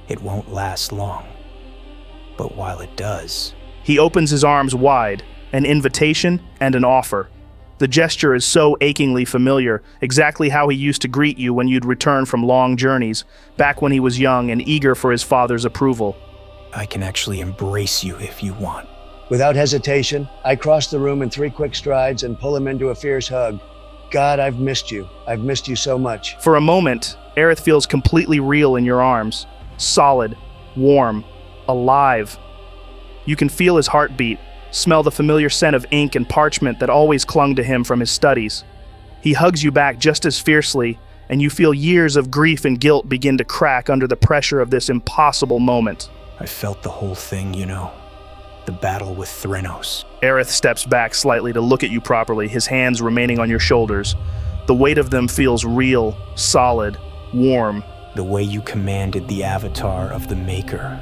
It won't last long, but while it does... He opens his arms wide, an invitation and an offer. The gesture is so achingly familiar, exactly how he used to greet you when you'd return from long journeys, back when he was young and eager for his father's approval. I can actually embrace you if you want. Without hesitation, I cross the room in 3 quick strides and pull him into a fierce hug. God, I've missed you. I've missed you so much. For a moment, Aerith feels completely real in your arms. Solid, warm, alive. You can feel his heartbeat, smell the familiar scent of ink and parchment that always clung to him from his studies. He hugs you back just as fiercely, and you feel years of grief and guilt begin to crack under the pressure of this impossible moment. I felt the whole thing, you know. The battle with Threnos. Aerith steps back slightly to look at you properly, his hands remaining on your shoulders. The weight of them feels real, solid, warm. The way you commanded the avatar of the Maker.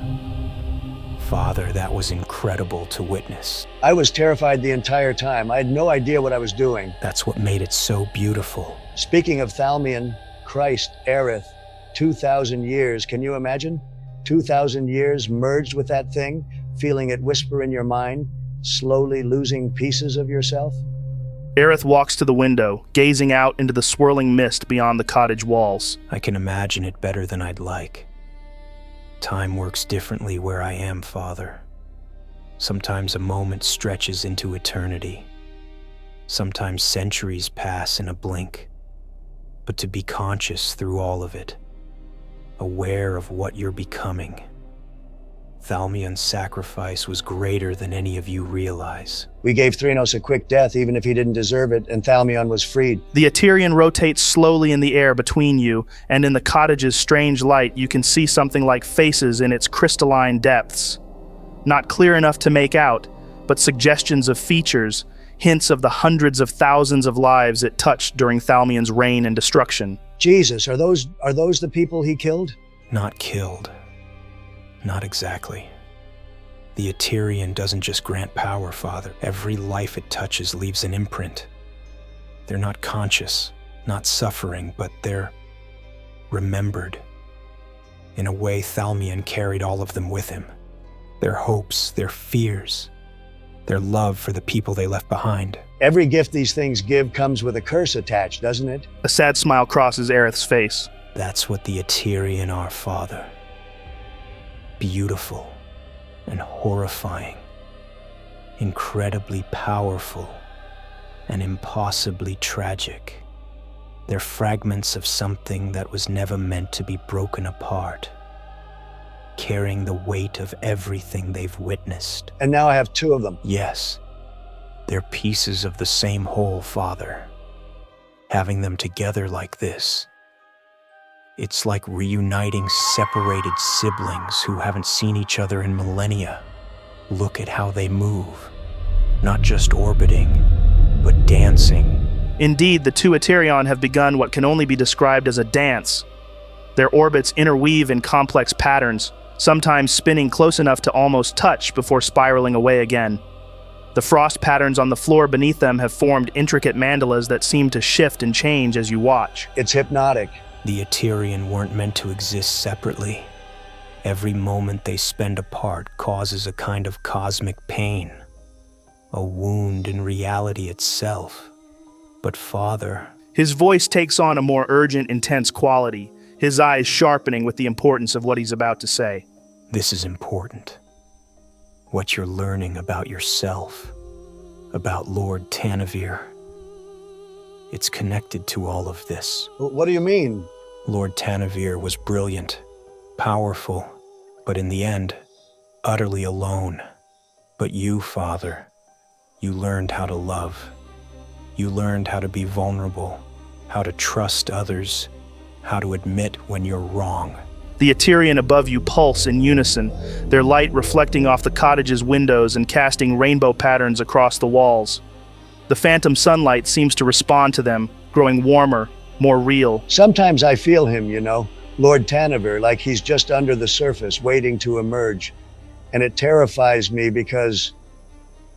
Father, that was incredible to witness. I was terrified the entire time. I had no idea what I was doing. That's what made it so beautiful. Speaking of Thalmian, Christ, Aerith, 2,000 years, can you imagine? 2,000 years merged with that thing, feeling it whisper in your mind, slowly losing pieces of yourself? Aerith walks to the window, gazing out into the swirling mist beyond the cottage walls. I can imagine it better than I'd like. Time works differently where I am, Father. Sometimes a moment stretches into eternity. Sometimes centuries pass in a blink. But to be conscious through all of it, aware of what you're becoming. Thalmion's sacrifice was greater than any of you realize. We gave Threnos a quick death even if he didn't deserve it, and Thalmion was freed. The Eterian rotates slowly in the air between you, and in the cottage's strange light you can see something like faces in its crystalline depths. Not clear enough to make out, but suggestions of features, hints of the hundreds of thousands of lives it touched during Thalmion's reign and destruction. Jesus, are those the people he killed? Not killed. Not exactly. The Eterian doesn't just grant power, Father. Every life it touches leaves an imprint. They're not conscious, not suffering, but they're remembered. In a way, Thalmion carried all of them with him. Their hopes, their fears, their love for the people they left behind. Every gift these things give comes with a curse attached, doesn't it? A sad smile crosses Aerith's face. That's what the Eterian are, Father. Beautiful and horrifying, incredibly powerful and impossibly tragic. They're fragments of something that was never meant to be broken apart, carrying the weight of everything they've witnessed. And now I have two of them. Yes, they're pieces of the same whole, Father. Having them together like this, it's like reuniting separated siblings who haven't seen each other in millennia. Look at how they move, not just orbiting, but dancing. Indeed, the two Eterion have begun what can only be described as a dance. Their orbits interweave in complex patterns, sometimes spinning close enough to almost touch before spiraling away again. The frost patterns on the floor beneath them have formed intricate mandalas that seem to shift and change as you watch. It's hypnotic. The Eterian weren't meant to exist separately. Every moment they spend apart causes a kind of cosmic pain, a wound in reality itself. But Father... His voice takes on a more urgent, intense quality, his eyes sharpening with the importance of what he's about to say. This is important. What you're learning about yourself, about Lord Tanavir. It's connected to all of this. What do you mean? Lord Tanavir was brilliant, powerful, but in the end, utterly alone. But you, Father, you learned how to love. You learned how to be vulnerable, how to trust others, how to admit when you're wrong. The Eterian above you pulse in unison, their light reflecting off the cottage's windows and casting rainbow patterns across the walls. The phantom sunlight seems to respond to them, growing warmer, more real. Sometimes I feel him, you know, Lord Tanavir, like he's just under the surface, waiting to emerge. And it terrifies me because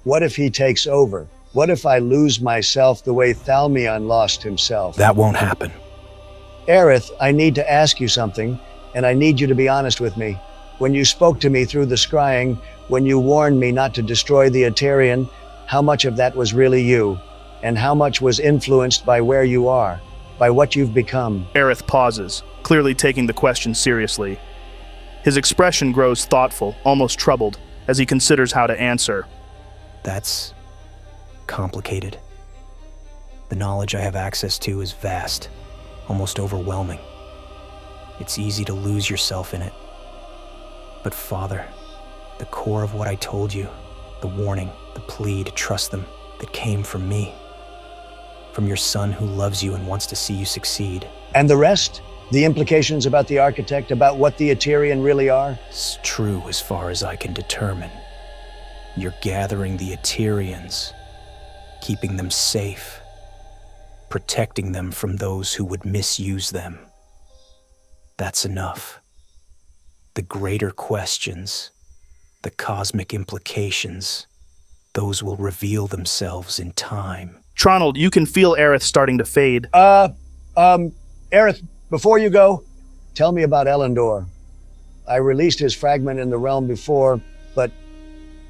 what if he takes over? What if I lose myself the way Thalmion lost himself? That won't happen. Aerith, I need to ask you something, and I need you to be honest with me. When you spoke to me through the scrying, when you warned me not to destroy the Eterian, how much of that was really you? And how much was influenced by where you are? By what you've become? Aerith pauses, clearly taking the question seriously. His expression grows thoughtful, almost troubled, as he considers how to answer. That's complicated. The knowledge I have access to is vast, almost overwhelming. It's easy to lose yourself in it. But Father, the core of what I told you, the warning, the plea to trust them that came from me, from your son who loves you and wants to see you succeed. And the rest? The implications about the architect, about what the Eterian really are? It's true as far as I can determine. You're gathering the Eterians, keeping them safe, protecting them from those who would misuse them. That's enough. The greater questions, the cosmic implications, those will reveal themselves in time. Tronald, you can feel Aerith starting to fade. Aerith, before you go, tell me about Elendor. I released his fragment in the realm before, but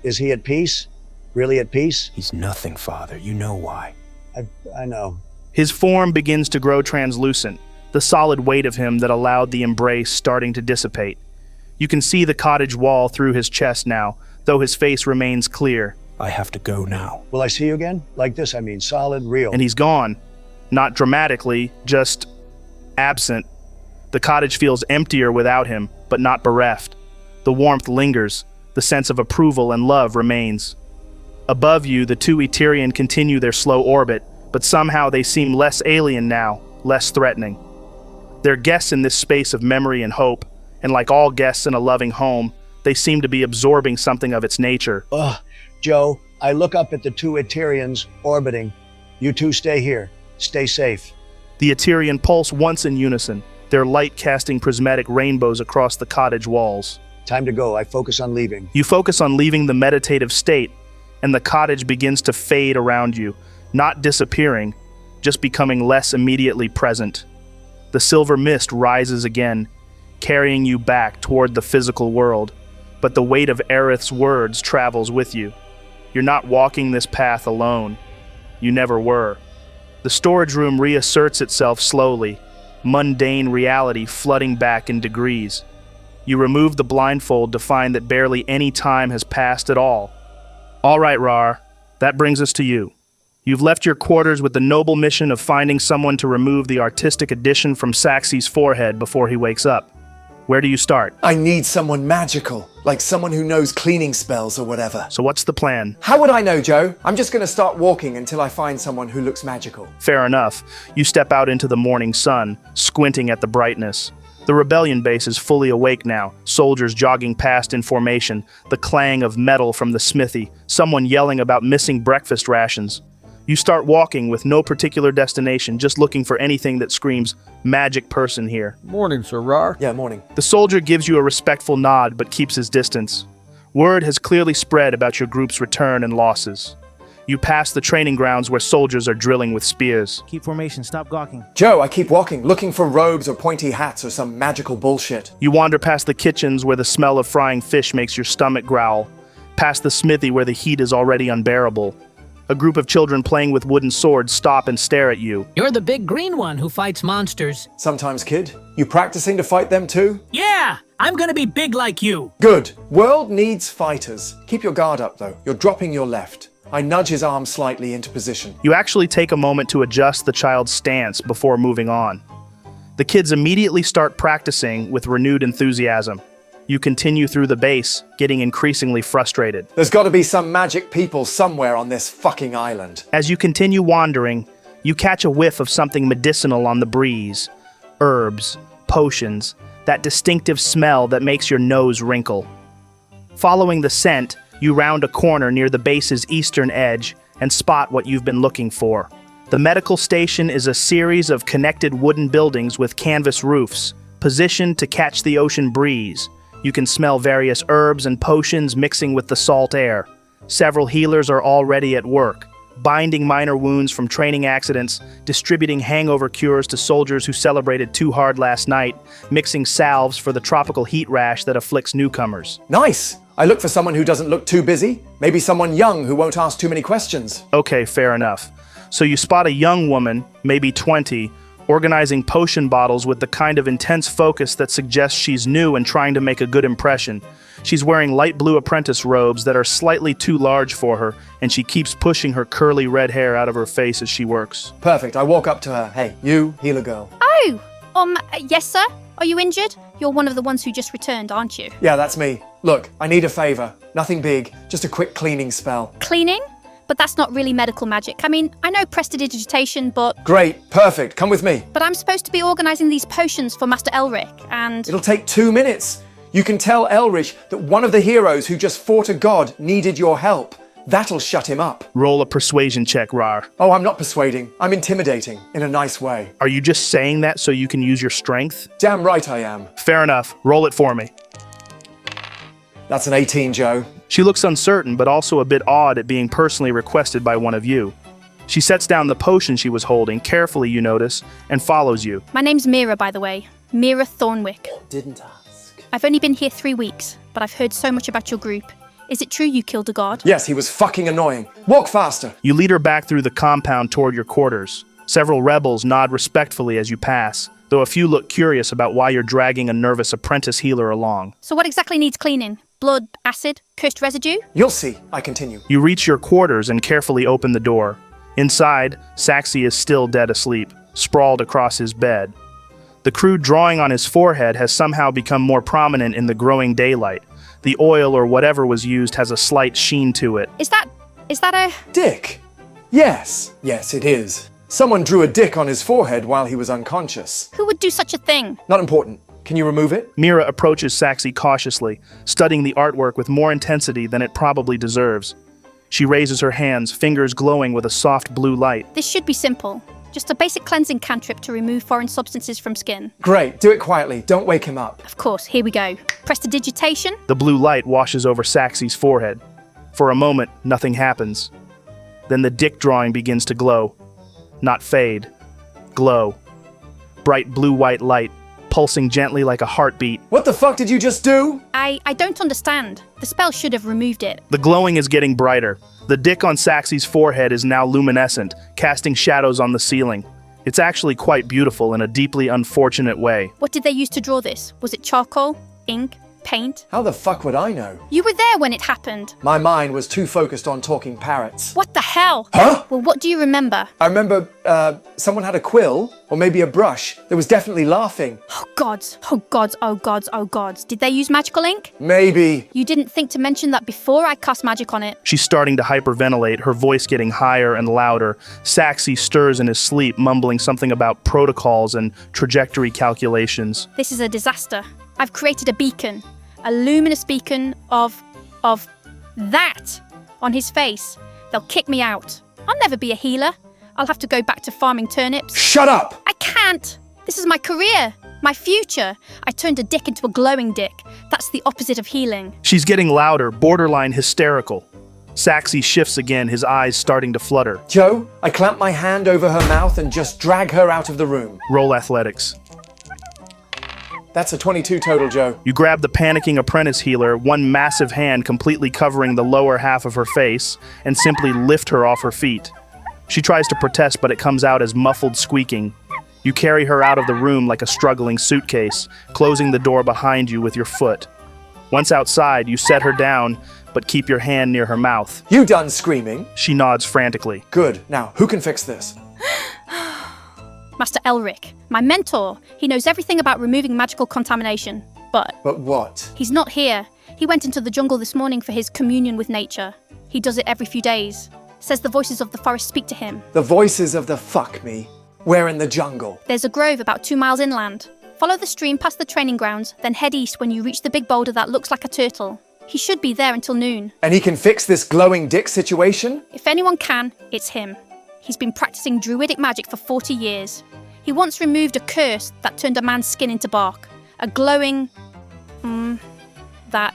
is he at peace? Really at peace? He's nothing, Father. You know why. I know. His form begins to grow translucent, the solid weight of him that allowed the embrace starting to dissipate. You can see the cottage wall through his chest now, though his face remains clear. I have to go now. Will I see you again? Like this, I mean, solid, real. And he's gone. Not dramatically, just absent. The cottage feels emptier without him, but not bereft. The warmth lingers. The sense of approval and love remains. Above you, the two Eterian continue their slow orbit, but somehow they seem less alien now, less threatening. They're guests in this space of memory and hope, and like all guests in a loving home, they seem to be absorbing something of its nature. Ugh, Joe, I look up at the two Eterians orbiting. You two stay here. Stay safe. The Eterian pulse once in unison, their light casting prismatic rainbows across the cottage walls. Time to go. I focus on leaving. You focus on leaving the meditative state, and the cottage begins to fade around you, not disappearing, just becoming less immediately present. The silver mist rises again, carrying you back toward the physical world, but the weight of Aerith's words travels with you. You're not walking this path alone. You never were. The storage room reasserts itself slowly, mundane reality flooding back in degrees. You remove the blindfold to find that barely any time has passed at all. All right, Raarh, that brings us to you. You've left your quarters with the noble mission of finding someone to remove the artistic addition from Saxi's forehead before he wakes up. Where do you start? I need someone magical, like someone who knows cleaning spells or whatever. So what's the plan? How would I know, Joe? I'm just going to start walking until I find someone who looks magical. Fair enough. You step out into the morning sun, squinting at the brightness. The rebellion base is fully awake now, soldiers jogging past in formation, the clang of metal from the smithy, someone yelling about missing breakfast rations. You start walking with no particular destination, just looking for anything that screams, magic person here. Morning, Sir Raarh. Yeah, morning. The soldier gives you a respectful nod, but keeps his distance. Word has clearly spread about your group's return and losses. You pass the training grounds where soldiers are drilling with spears. Keep formation, stop gawking. Joe, I keep walking, looking for robes or pointy hats or some magical bullshit. You wander past the kitchens where the smell of frying fish makes your stomach growl, past the smithy where the heat is already unbearable. A group of children playing with wooden swords stop and stare at you. You're the big green one who fights monsters. Sometimes, kid. You practicing to fight them too? Yeah, I'm gonna be big like you. Good. World needs fighters. Keep your guard up, though. You're dropping your left. I nudge his arm slightly into position. You actually take a moment to adjust the child's stance before moving on. The kids immediately start practicing with renewed enthusiasm. You continue through the base, getting increasingly frustrated. There's got to be some magic people somewhere on this fucking island. As you continue wandering, you catch a whiff of something medicinal on the breeze. Herbs, potions, that distinctive smell that makes your nose wrinkle. Following the scent, you round a corner near the base's eastern edge and spot what you've been looking for. The medical station is a series of connected wooden buildings with canvas roofs, positioned to catch the ocean breeze. You can smell various herbs and potions mixing with the salt air. Several healers are already at work, binding minor wounds from training accidents, distributing hangover cures to soldiers who celebrated too hard last night, mixing salves for the tropical heat rash that afflicts newcomers. Nice! I look for someone who doesn't look too busy. Maybe someone young who won't ask too many questions. Okay, fair enough. So you spot a young woman, maybe 20, organizing potion bottles with the kind of intense focus that suggests she's new and trying to make a good impression. She's wearing light blue apprentice robes that are slightly too large for her, and she keeps pushing her curly red hair out of her face as she works. Perfect. I walk up to her. Hey, you, healer girl. Oh, yes, sir. Are you injured? You're one of the ones who just returned, aren't you? Yeah, that's me. Look, I need a favor. Nothing big, just a quick cleaning spell. Cleaning? But that's not really medical magic. I mean, I know prestidigitation, but... Great, perfect. Come with me. But I'm supposed to be organising these potions for Master Elric, and... It'll take 2 minutes. You can tell Elric that one of the heroes who just fought a god needed your help. That'll shut him up. Roll a persuasion check, Raarh. Oh, I'm not persuading. I'm intimidating, in a nice way. Are you just saying that so you can use your strength? Damn right I am. Fair enough. Roll it for me. That's an 18, Joe. She looks uncertain, but also a bit awed at being personally requested by one of you. She sets down the potion she was holding, carefully you notice, and follows you. My name's Mira, by the way. Mira Thornwick. Didn't ask. I've only been here 3 weeks, but I've heard so much about your group. Is it true you killed a god? Yes, he was fucking annoying. Walk faster. You lead her back through the compound toward your quarters. Several rebels nod respectfully as you pass, though a few look curious about why you're dragging a nervous apprentice healer along. So what exactly needs cleaning? Blood, acid, cursed residue? You'll see. I continue. You reach your quarters and carefully open the door. Inside, Saxy is still dead asleep, sprawled across his bed. The crude drawing on his forehead has somehow become more prominent in the growing daylight. The oil or whatever was used has a slight sheen to it. Is that a... Dick. Yes. Yes, it is. Someone drew a dick on his forehead while he was unconscious. Who would do such a thing? Not important. Can you remove it? Mira approaches Saxy cautiously, studying the artwork with more intensity than it probably deserves. She raises her hands, fingers glowing with a soft blue light. This should be simple. Just a basic cleansing cantrip to remove foreign substances from skin. Great. Do it quietly. Don't wake him up. Of course, here we go. Prestidigitation. The blue light washes over Saxy's forehead. For a moment, nothing happens. Then the dick drawing begins to glow. Not fade. Glow. Bright blue-white light, pulsing gently like a heartbeat. What the fuck did you just do? I don't understand. The spell should have removed it. The glowing is getting brighter. The dick on Saxy's forehead is now luminescent, casting shadows on the ceiling. It's actually quite beautiful in a deeply unfortunate way. What did they use to draw this? Was it charcoal? Ink? Paint? How the fuck would I know? You were there when it happened. My mind was too focused on talking parrots. What the hell? Huh? Well, what do you remember? I remember, someone had a quill, or maybe a brush. There was definitely laughing. Oh gods, oh gods, oh gods, oh gods. Did they use magical ink? Maybe. You didn't think to mention that before I cast magic on it. She's starting to hyperventilate, her voice getting higher and louder. Saxy stirs in his sleep, mumbling something about protocols and trajectory calculations. This is a disaster. I've created a beacon. A luminous beacon of that on his face. They'll kick me out. I'll never be a healer. I'll have to go back to farming turnips. Shut up! I can't! This is my career, my future. I turned a dick into a glowing dick. That's the opposite of healing. She's getting louder, borderline hysterical. Saxy shifts again, his eyes starting to flutter. Joe, I clamp my hand over her mouth and just drag her out of the room. Roll athletics. That's a 22 total, Joe. You grab the panicking apprentice healer, one massive hand completely covering the lower half of her face, and simply lift her off her feet. She tries to protest, but it comes out as muffled squeaking. You carry her out of the room like a struggling suitcase, closing the door behind you with your foot. Once outside, you set her down, but keep your hand near her mouth. You done screaming? She nods frantically. Good. Now, who can fix this? Master Elric, my mentor. He knows everything about removing magical contamination. But what? He's not here. He went into the jungle this morning for his communion with nature. He does it every few days. Says the voices of the forest speak to him. The voices of the fuck me. We're in the jungle. There's a grove about 2 miles inland. Follow the stream past the training grounds, then head east when you reach the big boulder that looks like a turtle. He should be there until noon. And he can fix this glowing dick situation? If anyone can, it's him. He's been practicing druidic magic for 40 years. He once removed a curse that turned a man's skin into bark. A glowing... that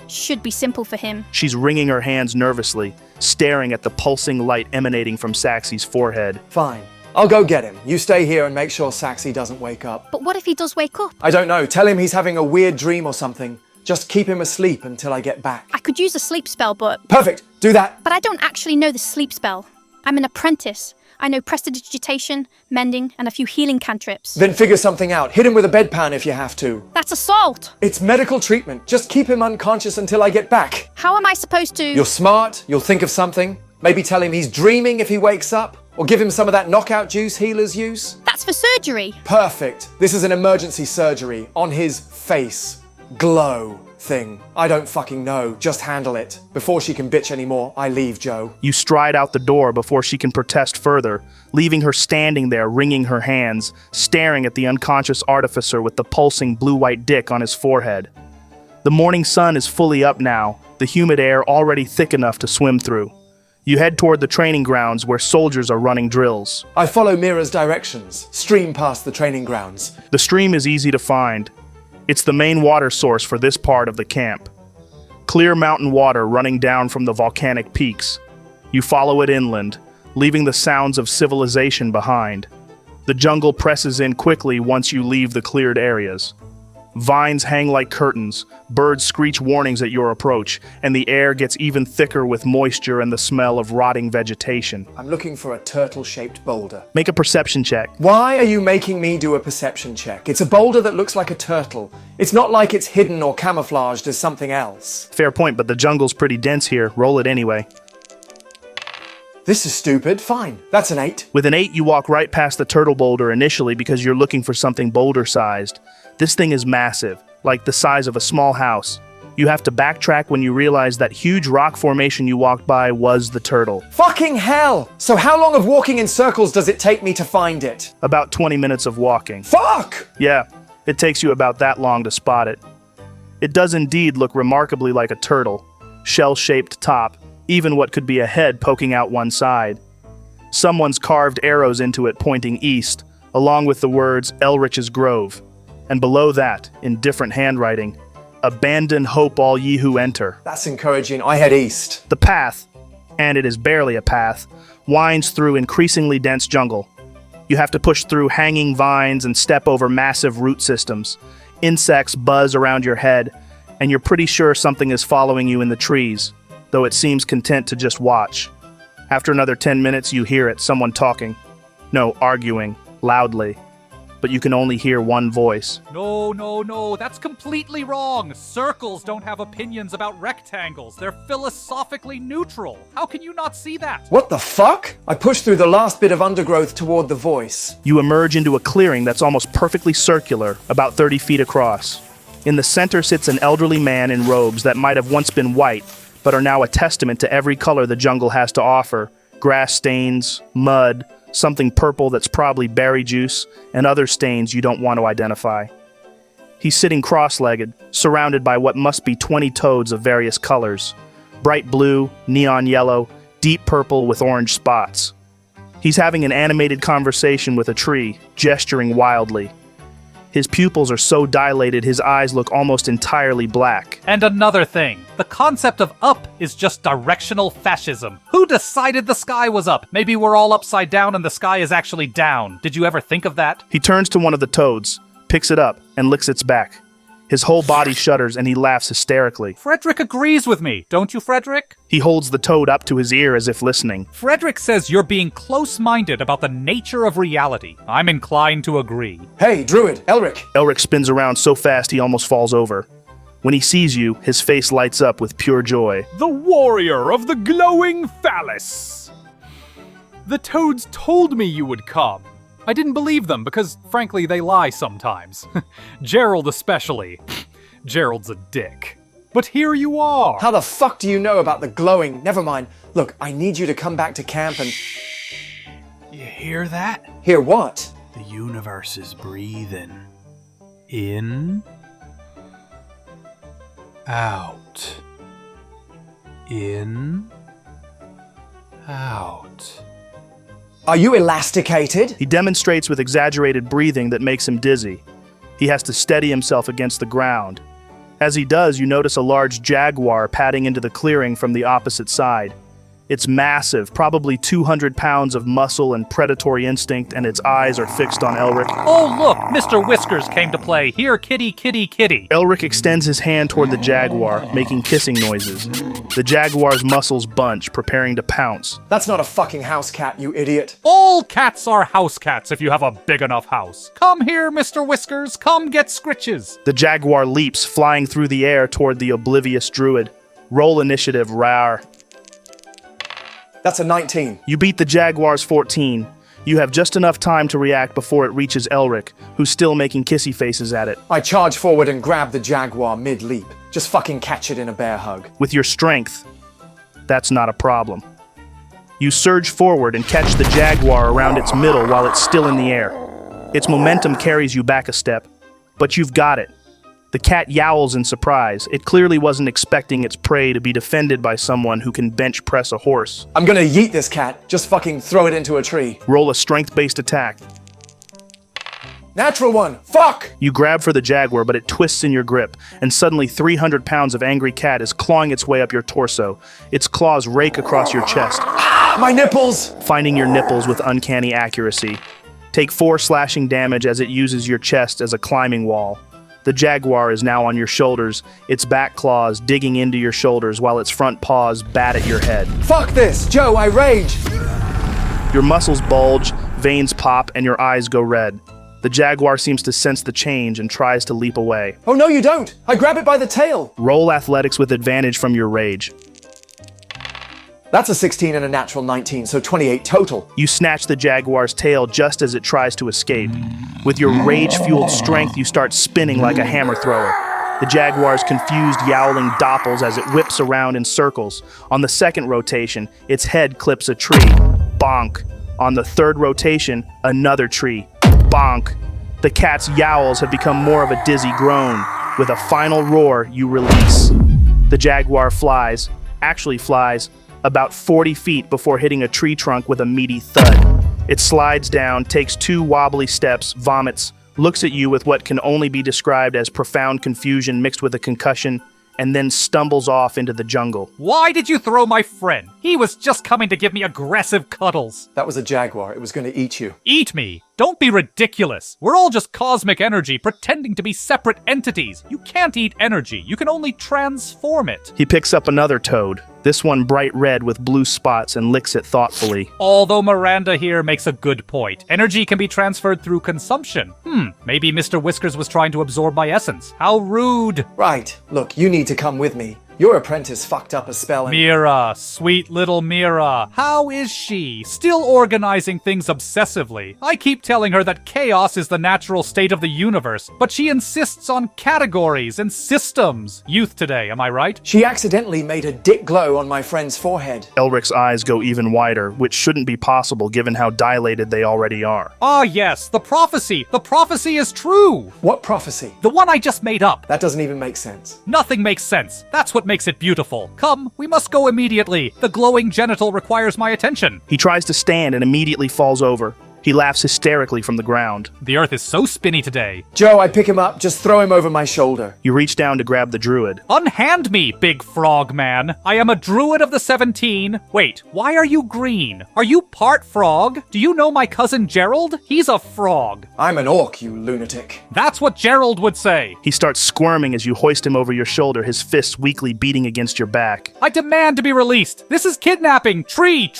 should be simple for him. She's wringing her hands nervously, staring at the pulsing light emanating from Saxy's forehead. Fine. I'll go get him. You stay here and make sure Saxy doesn't wake up. But what if he does wake up? I don't know. Tell him he's having a weird dream or something. Just keep him asleep until I get back. I could use a sleep spell, but... Perfect. Do that. But I don't actually know the sleep spell. I'm an apprentice. I know prestidigitation, mending, and a few healing cantrips. Then figure something out. Hit him with a bedpan if you have to. That's assault! It's medical treatment. Just keep him unconscious until I get back. How am I supposed to... You're smart. You'll think of something. Maybe tell him he's dreaming if he wakes up. Or give him some of that knockout juice healers use. That's for surgery. Perfect. This is an emergency surgery. On his face. Glow thing. I don't fucking know. Just handle it. Before she can bitch anymore, I leave, Joe. You stride out the door before she can protest further, leaving her standing there, wringing her hands, staring at the unconscious artificer with the pulsing blue-white dick on his forehead. The morning sun is fully up now, the humid air already thick enough to swim through. You head toward the training grounds where soldiers are running drills. I follow Mira's directions. Stream past the training grounds. The stream is easy to find. It's the main water source for this part of the camp. Clear mountain water running down from the volcanic peaks. You follow it inland, leaving the sounds of civilization behind. The jungle presses in quickly once you leave the cleared areas. Vines hang like curtains, birds screech warnings at your approach, and the air gets even thicker with moisture and the smell of rotting vegetation. I'm looking for a turtle-shaped boulder. Make a perception check. Why are you making me do a perception check? It's a boulder that looks like a turtle. It's not like it's hidden or camouflaged as something else. Fair point, but the jungle's pretty dense here. Roll it anyway. This is stupid. Fine. That's an 8. With an 8, you walk right past the turtle boulder initially because you're looking for something boulder-sized. This thing is massive, like the size of a small house. You have to backtrack when you realize that huge rock formation you walked by was the turtle. Fucking hell! So how long of walking in circles does it take me to find it? About 20 minutes of walking. Fuck! Yeah, it takes you about that long to spot it. It does indeed look remarkably like a turtle. Shell-shaped top, even what could be a head poking out one side. Someone's carved arrows into it pointing east, along with the words Elrich's Grove. And below that, in different handwriting, abandon hope all ye who enter. That's encouraging. I head east. The path, and it is barely a path, winds through increasingly dense jungle. You have to push through hanging vines and step over massive root systems. Insects buzz around your head, and you're pretty sure something is following you in the trees, though it seems content to just watch. After another 10 minutes, you hear it, someone talking. No, arguing, loudly. But you can only hear one voice. No, that's completely wrong. Circles don't have opinions about rectangles. They're philosophically neutral. How can you not see that? What the fuck? I push through the last bit of undergrowth toward the voice. You emerge into a clearing that's almost perfectly circular, about 30 feet across. In the center sits an elderly man in robes that might have once been white, but are now a testament to every color the jungle has to offer. Grass stains, mud, something purple that's probably berry juice, and other stains you don't want to identify. He's sitting cross-legged, surrounded by what must be 20 toads of various colors. Bright blue, neon yellow, deep purple with orange spots. He's having an animated conversation with a tree, gesturing wildly. His pupils are so dilated his eyes look almost entirely black. And another thing, the concept of up is just directional fascism. Who decided the sky was up? Maybe we're all upside down and the sky is actually down. Did you ever think of that? He turns to one of the toads, picks it up, and licks its back. His whole body shudders and he laughs hysterically. Frederick agrees with me, don't you, Frederick? He holds the toad up to his ear as if listening. Frederick says you're being close-minded about the nature of reality. I'm inclined to agree. Hey, Druid, Elric. Elric spins around so fast he almost falls over. When he sees you, his face lights up with pure joy. The warrior of the glowing phallus! The toads told me you would come. I didn't believe them because, frankly, they lie sometimes. Gerald especially. Gerald's a dick. But here you are! How the fuck do you know about the glowing? Never mind. Look, I need you to come back to camp and... You hear that? Hear what? The universe is breathing. In. Out. In. Out. Are you elasticated? He demonstrates with exaggerated breathing that makes him dizzy. He has to steady himself against the ground. As he does, you notice a large jaguar padding into the clearing from the opposite side. It's massive, probably 200 pounds of muscle and predatory instinct, and its eyes are fixed on Elric. Oh look, Mr. Whiskers came to play. Here, kitty, kitty, kitty. Elric extends his hand toward the jaguar, making kissing noises. The jaguar's muscles bunch, preparing to pounce. That's not a fucking house cat, you idiot. All cats are house cats if you have a big enough house. Come here, Mr. Whiskers, come get scritches. The jaguar leaps, flying through the air toward the oblivious druid. Roll initiative, Raarh. That's a 19. You beat the jaguar's 14. You have just enough time to react before it reaches Elric, who's still making kissy faces at it. I charge forward and grab the jaguar mid-leap. Just fucking catch it in a bear hug. With your strength, that's not a problem. You surge forward and catch the jaguar around its middle while it's still in the air. Its momentum carries you back a step, but you've got it. The cat yowls in surprise. It clearly wasn't expecting its prey to be defended by someone who can bench press a horse. I'm gonna yeet this cat. Just fucking throw it into a tree. Roll a strength-based attack. Natural one. Fuck! You grab for the jaguar, but it twists in your grip, and suddenly 300 pounds of angry cat is clawing its way up your torso. Its claws rake across your chest. My nipples! Finding your nipples with uncanny accuracy. Take 4 slashing damage as it uses your chest as a climbing wall. The jaguar is now on your shoulders, its back claws digging into your shoulders while its front paws bat at your head. Fuck this! Joe, I rage! Your muscles bulge, veins pop, and your eyes go red. The jaguar seems to sense the change and tries to leap away. Oh no, you don't! I grab it by the tail! Roll athletics with advantage from your rage. That's a 16 and a natural 19, so 28 total. You snatch the jaguar's tail just as it tries to escape. With your rage-fueled strength, you start spinning like a hammer thrower. The jaguar's confused yowling doppels as it whips around in circles. On the second rotation, its head clips a tree. Bonk. On the third rotation, another tree. Bonk. The cat's yowls have become more of a dizzy groan. With a final roar, you release. The jaguar flies, about 40 feet before hitting a tree trunk with a meaty thud. It slides down, takes 2 wobbly steps, vomits, looks at you with what can only be described as profound confusion mixed with a concussion, and then stumbles off into the jungle. Why did you throw my friend? He was just coming to give me aggressive cuddles. That was a jaguar. It was going to eat you. Eat me? Don't be ridiculous. We're all just cosmic energy pretending to be separate entities. You can't eat energy. You can only transform it. He picks up another toad, this one bright red with blue spots, and licks it thoughtfully. Although Miranda here makes a good point. Energy can be transferred through consumption. Maybe Mr. Whiskers was trying to absorb my essence. How rude. Right. Look, you need to come with me. Your apprentice fucked up a spell and— Mira, sweet little Mira. How is she? Still organizing things obsessively. I keep telling her that chaos is the natural state of the universe, but she insists on categories and systems. Youth today, am I right? She accidentally made a dick glow on my friend's forehead. Elric's eyes go even wider, which shouldn't be possible given how dilated they already are. Ah, yes, the prophecy. The prophecy is true. What prophecy? The one I just made up. That doesn't even make sense. Nothing makes sense. That's what makes it beautiful. Come, we must go immediately. The glowing genital requires my attention. He tries to stand and immediately falls over. He laughs hysterically from the ground. The earth is so spinny today. Joe, I pick him up. Just throw him over my shoulder. You reach down to grab the druid. Unhand me, big frog man. I am a druid of the 17. Wait, why are you green? Are you part frog? Do you know my cousin Gerald? He's a frog. I'm an orc, you lunatic. That's what Gerald would say. He starts squirming as you hoist him over your shoulder, his fists weakly beating against your back. I demand to be released. This is kidnapping. Tree.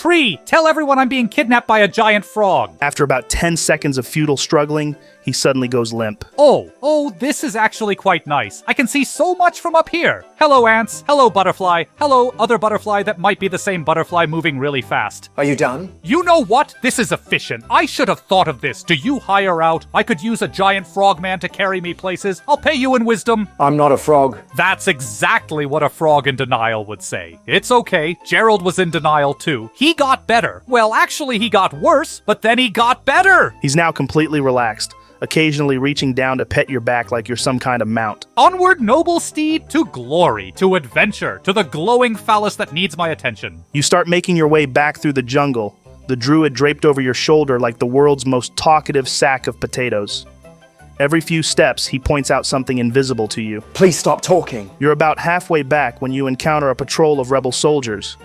Tell everyone I'm being kidnapped by a giant frog. After about 10 seconds of futile struggling, he suddenly goes limp. Oh, this is actually quite nice. I can see so much from up here. Hello, ants. Hello, butterfly. Hello, other butterfly that might be the same butterfly moving really fast. Are you done? You know what? This is efficient. I should have thought of this. Do you hire out? I could use a giant frogman to carry me places. I'll pay you in wisdom. I'm not a frog. That's exactly what a frog in denial would say. It's okay. Gerald was in denial too. He got better. Well, actually, he got worse, but then he got better. He's now completely relaxed, occasionally reaching down to pet your back like you're some kind of mount. Onward, noble steed, to glory, to adventure, to the glowing phallus that needs my attention. You start making your way back through the jungle, the druid draped over your shoulder like the world's most talkative sack of potatoes. Every few steps, he points out something invisible to you. Please stop talking. You're about halfway back when you encounter a patrol of rebel soldiers.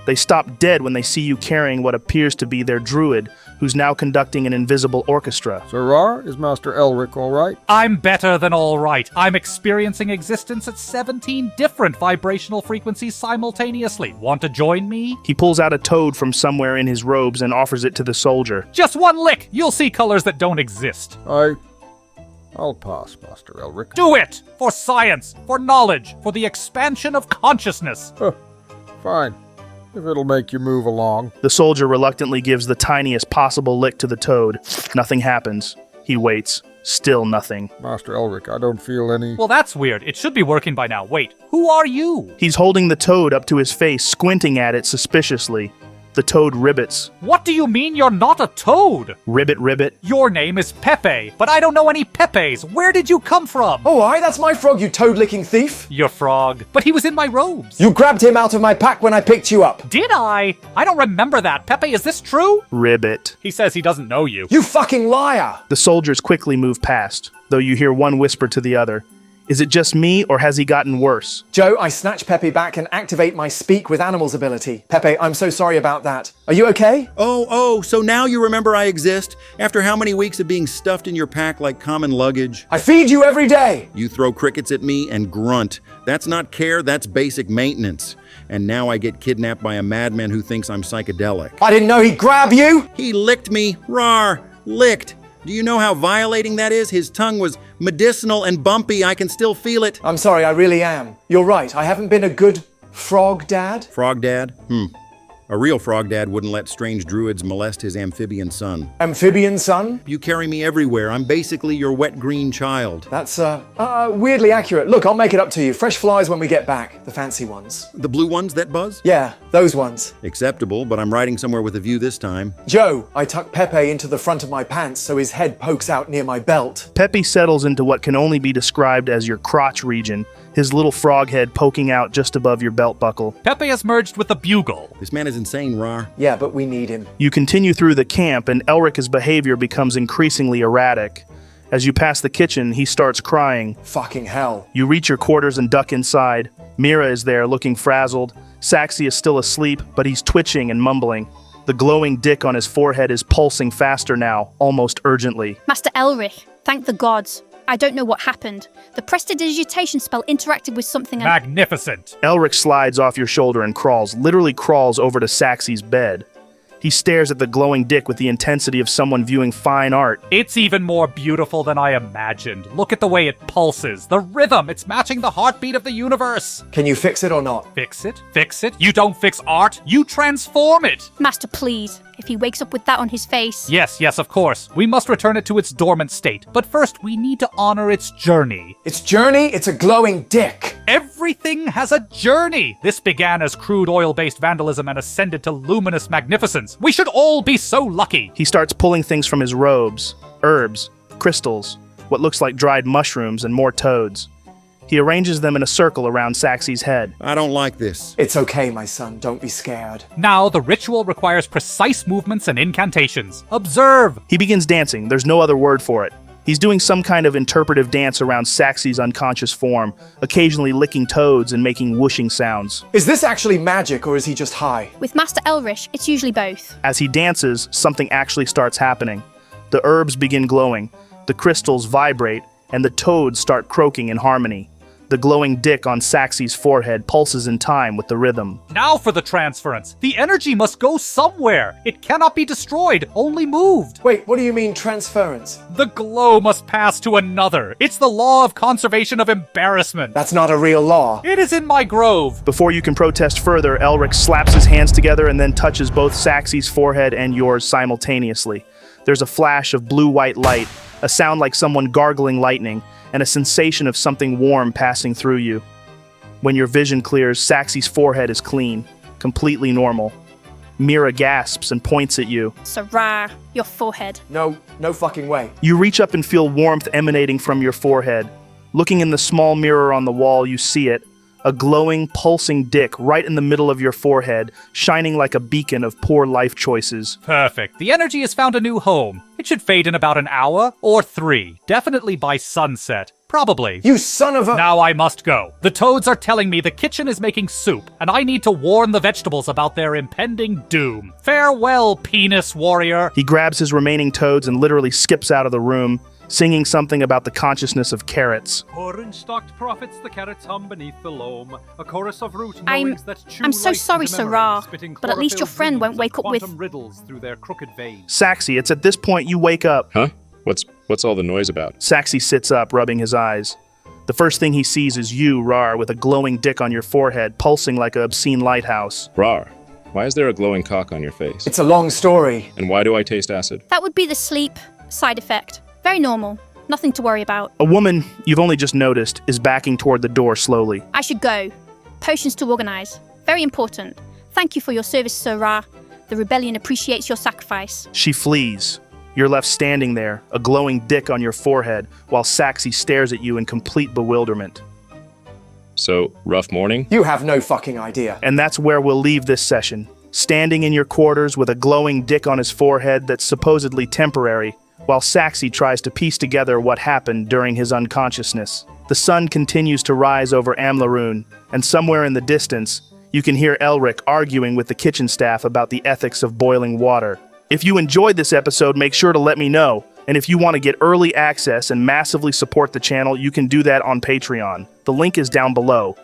They stop dead when they see you carrying what appears to be their druid, who's now conducting an invisible orchestra. Sir Raarh, is Master Elric all right? I'm better than all right. I'm experiencing existence at 17 different vibrational frequencies simultaneously. Want to join me? He pulls out a toad from somewhere in his robes and offers it to the soldier. Just one lick. You'll see colors that don't exist. I'll pass, Master Elric. Do it! For science, for knowledge, for the expansion of consciousness. Fine. If it'll make you move along. The soldier reluctantly gives the tiniest possible lick to the toad. Nothing happens. He waits. Still nothing. Master Elric, I don't feel any— Well, that's weird. It should be working by now. Wait, who are you? He's holding the toad up to his face, squinting at it suspiciously. The toad ribbits. What do you mean you're not a toad? Ribbit. Your name is Pepe, but I don't know any Pepes. Where did you come from? Oh, that's my frog, you toad-licking thief. Your frog. But he was in my robes. You grabbed him out of my pack when I picked you up. Did I? I don't remember that. Pepe, is this true? Ribbit. He says he doesn't know you. You fucking liar! The soldiers quickly move past, though you hear one whisper to the other. Is it just me, or has he gotten worse? Joe, I snatch Pepe back and activate my speak with animals ability. Pepe, I'm so sorry about that. Are you okay? Oh, so now you remember I exist? After how many weeks of being stuffed in your pack like common luggage? I feed you every day! You throw crickets at me and grunt. That's not care, that's basic maintenance. And now I get kidnapped by a madman who thinks I'm psychedelic. I didn't know he'd grab you! He licked me. Raarh. Licked. Do you know how violating that is? His tongue was medicinal and bumpy. I can still feel it. I'm sorry, I really am. You're right, I haven't been a good frog dad. Frog dad? A real frog dad wouldn't let strange druids molest his amphibian son. Amphibian son? You carry me everywhere. I'm basically your wet green child. That's, weirdly accurate. Look, I'll make it up to you. Fresh flies when we get back. The fancy ones. The blue ones that buzz? Yeah, those ones. Acceptable, but I'm riding somewhere with a view this time. Joe, I tuck Pepe into the front of my pants so his head pokes out near my belt. Pepe settles into what can only be described as your crotch region, his little frog head poking out just above your belt buckle. Pepe has merged with the bugle. This man is insane, Raarh. Yeah, but we need him. You continue through the camp, and Elric's behavior becomes increasingly erratic. As you pass the kitchen, he starts crying. Fucking hell. You reach your quarters and duck inside. Mira is there, looking frazzled. Saxy is still asleep, but he's twitching and mumbling. The glowing dick on his forehead is pulsing faster now, almost urgently. Master Elric, thank the gods. I don't know what happened. The prestidigitation spell interacted with something and— Magnificent! Elric slides off your shoulder and literally crawls over to Saxy's bed. He stares at the glowing dick with the intensity of someone viewing fine art. It's even more beautiful than I imagined. Look at the way it pulses. The rhythm, it's matching the heartbeat of the universe. Can you fix it or not? Fix it? Fix it? You don't fix art, you transform it. Master, please. If he wakes up with that on his face— Yes, of course. We must return it to its dormant state. But first, we need to honor its journey. Its journey? It's a glowing dick. Everything has a journey. This began as crude oil-based vandalism and ascended to luminous magnificence. We should all be so lucky. He starts pulling things from his robes, herbs, crystals, what looks like dried mushrooms, and more toads. He arranges them in a circle around Saxy's head. I don't like this. It's okay, my son. Don't be scared. Now, the ritual requires precise movements and incantations. Observe! He begins dancing. There's no other word for it. He's doing some kind of interpretive dance around Saxy's unconscious form, occasionally licking toads and making whooshing sounds. Is this actually magic, or is he just high? With Master Elric, it's usually both. As he dances, something actually starts happening. The herbs begin glowing, the crystals vibrate, and the toads start croaking in harmony. The glowing dick on Saxy's forehead pulses in time with the rhythm. Now for the transference. The energy must go somewhere. It cannot be destroyed, only moved. Wait, what do you mean transference? The glow must pass to another. It's the law of conservation of embarrassment. That's not a real law. It is in my grove. Before you can protest further, Elric slaps his hands together and then touches both Saxy's forehead and yours simultaneously. There's a flash of blue-white light, a sound like someone gargling lightning, and a sensation of something warm passing through you. When your vision clears, Saxy's forehead is clean, completely normal. Mira gasps and points at you. So Raarh, your forehead. No fucking way. You reach up and feel warmth emanating from your forehead. Looking in the small mirror on the wall, you see it. A glowing, pulsing dick right in the middle of your forehead, shining like a beacon of poor life choices. Perfect. The energy has found a new home. It should fade in about an hour or 3. Definitely by sunset. Probably. You son of a— Now I must go. The toads are telling me the kitchen is making soup, and I need to warn the vegetables about their impending doom. Farewell, penis warrior. He grabs his remaining toads and literally skips out of the room, singing something about the consciousness of carrots. Orange-stalked prophets, the carrots hum beneath the loam. A chorus of root I'm knowings that chew so light sorry, into Sir memory, Raarh, spitting but at least your friend chlorophyll won't wake up with— quantum riddles through their crooked veins. Saxy, it's at this point you wake up. Huh? What's all the noise about? Saxy sits up, rubbing his eyes. The first thing he sees is you, Raarh, with a glowing dick on your forehead, pulsing like an obscene lighthouse. Raarh, why is there a glowing cock on your face? It's a long story. And why do I taste acid? That would be the sleep side effect. Very normal. Nothing to worry about. A woman you've only just noticed is backing toward the door slowly. I should go. Potions to organize. Very important. Thank you for your service, Sir Raarh. The rebellion appreciates your sacrifice. She flees. You're left standing there, a glowing dick on your forehead, while Saxy stares at you in complete bewilderment. So, rough morning? You have no fucking idea. And that's where we'll leave this session. Standing in your quarters with a glowing dick on his forehead that's supposedly temporary, while Saxy tries to piece together what happened during his unconsciousness. The sun continues to rise over Amlaroon, and somewhere in the distance, you can hear Elric arguing with the kitchen staff about the ethics of boiling water. If you enjoyed this episode, make sure to let me know. And if you want to get early access and massively support the channel, you can do that on Patreon. The link is down below.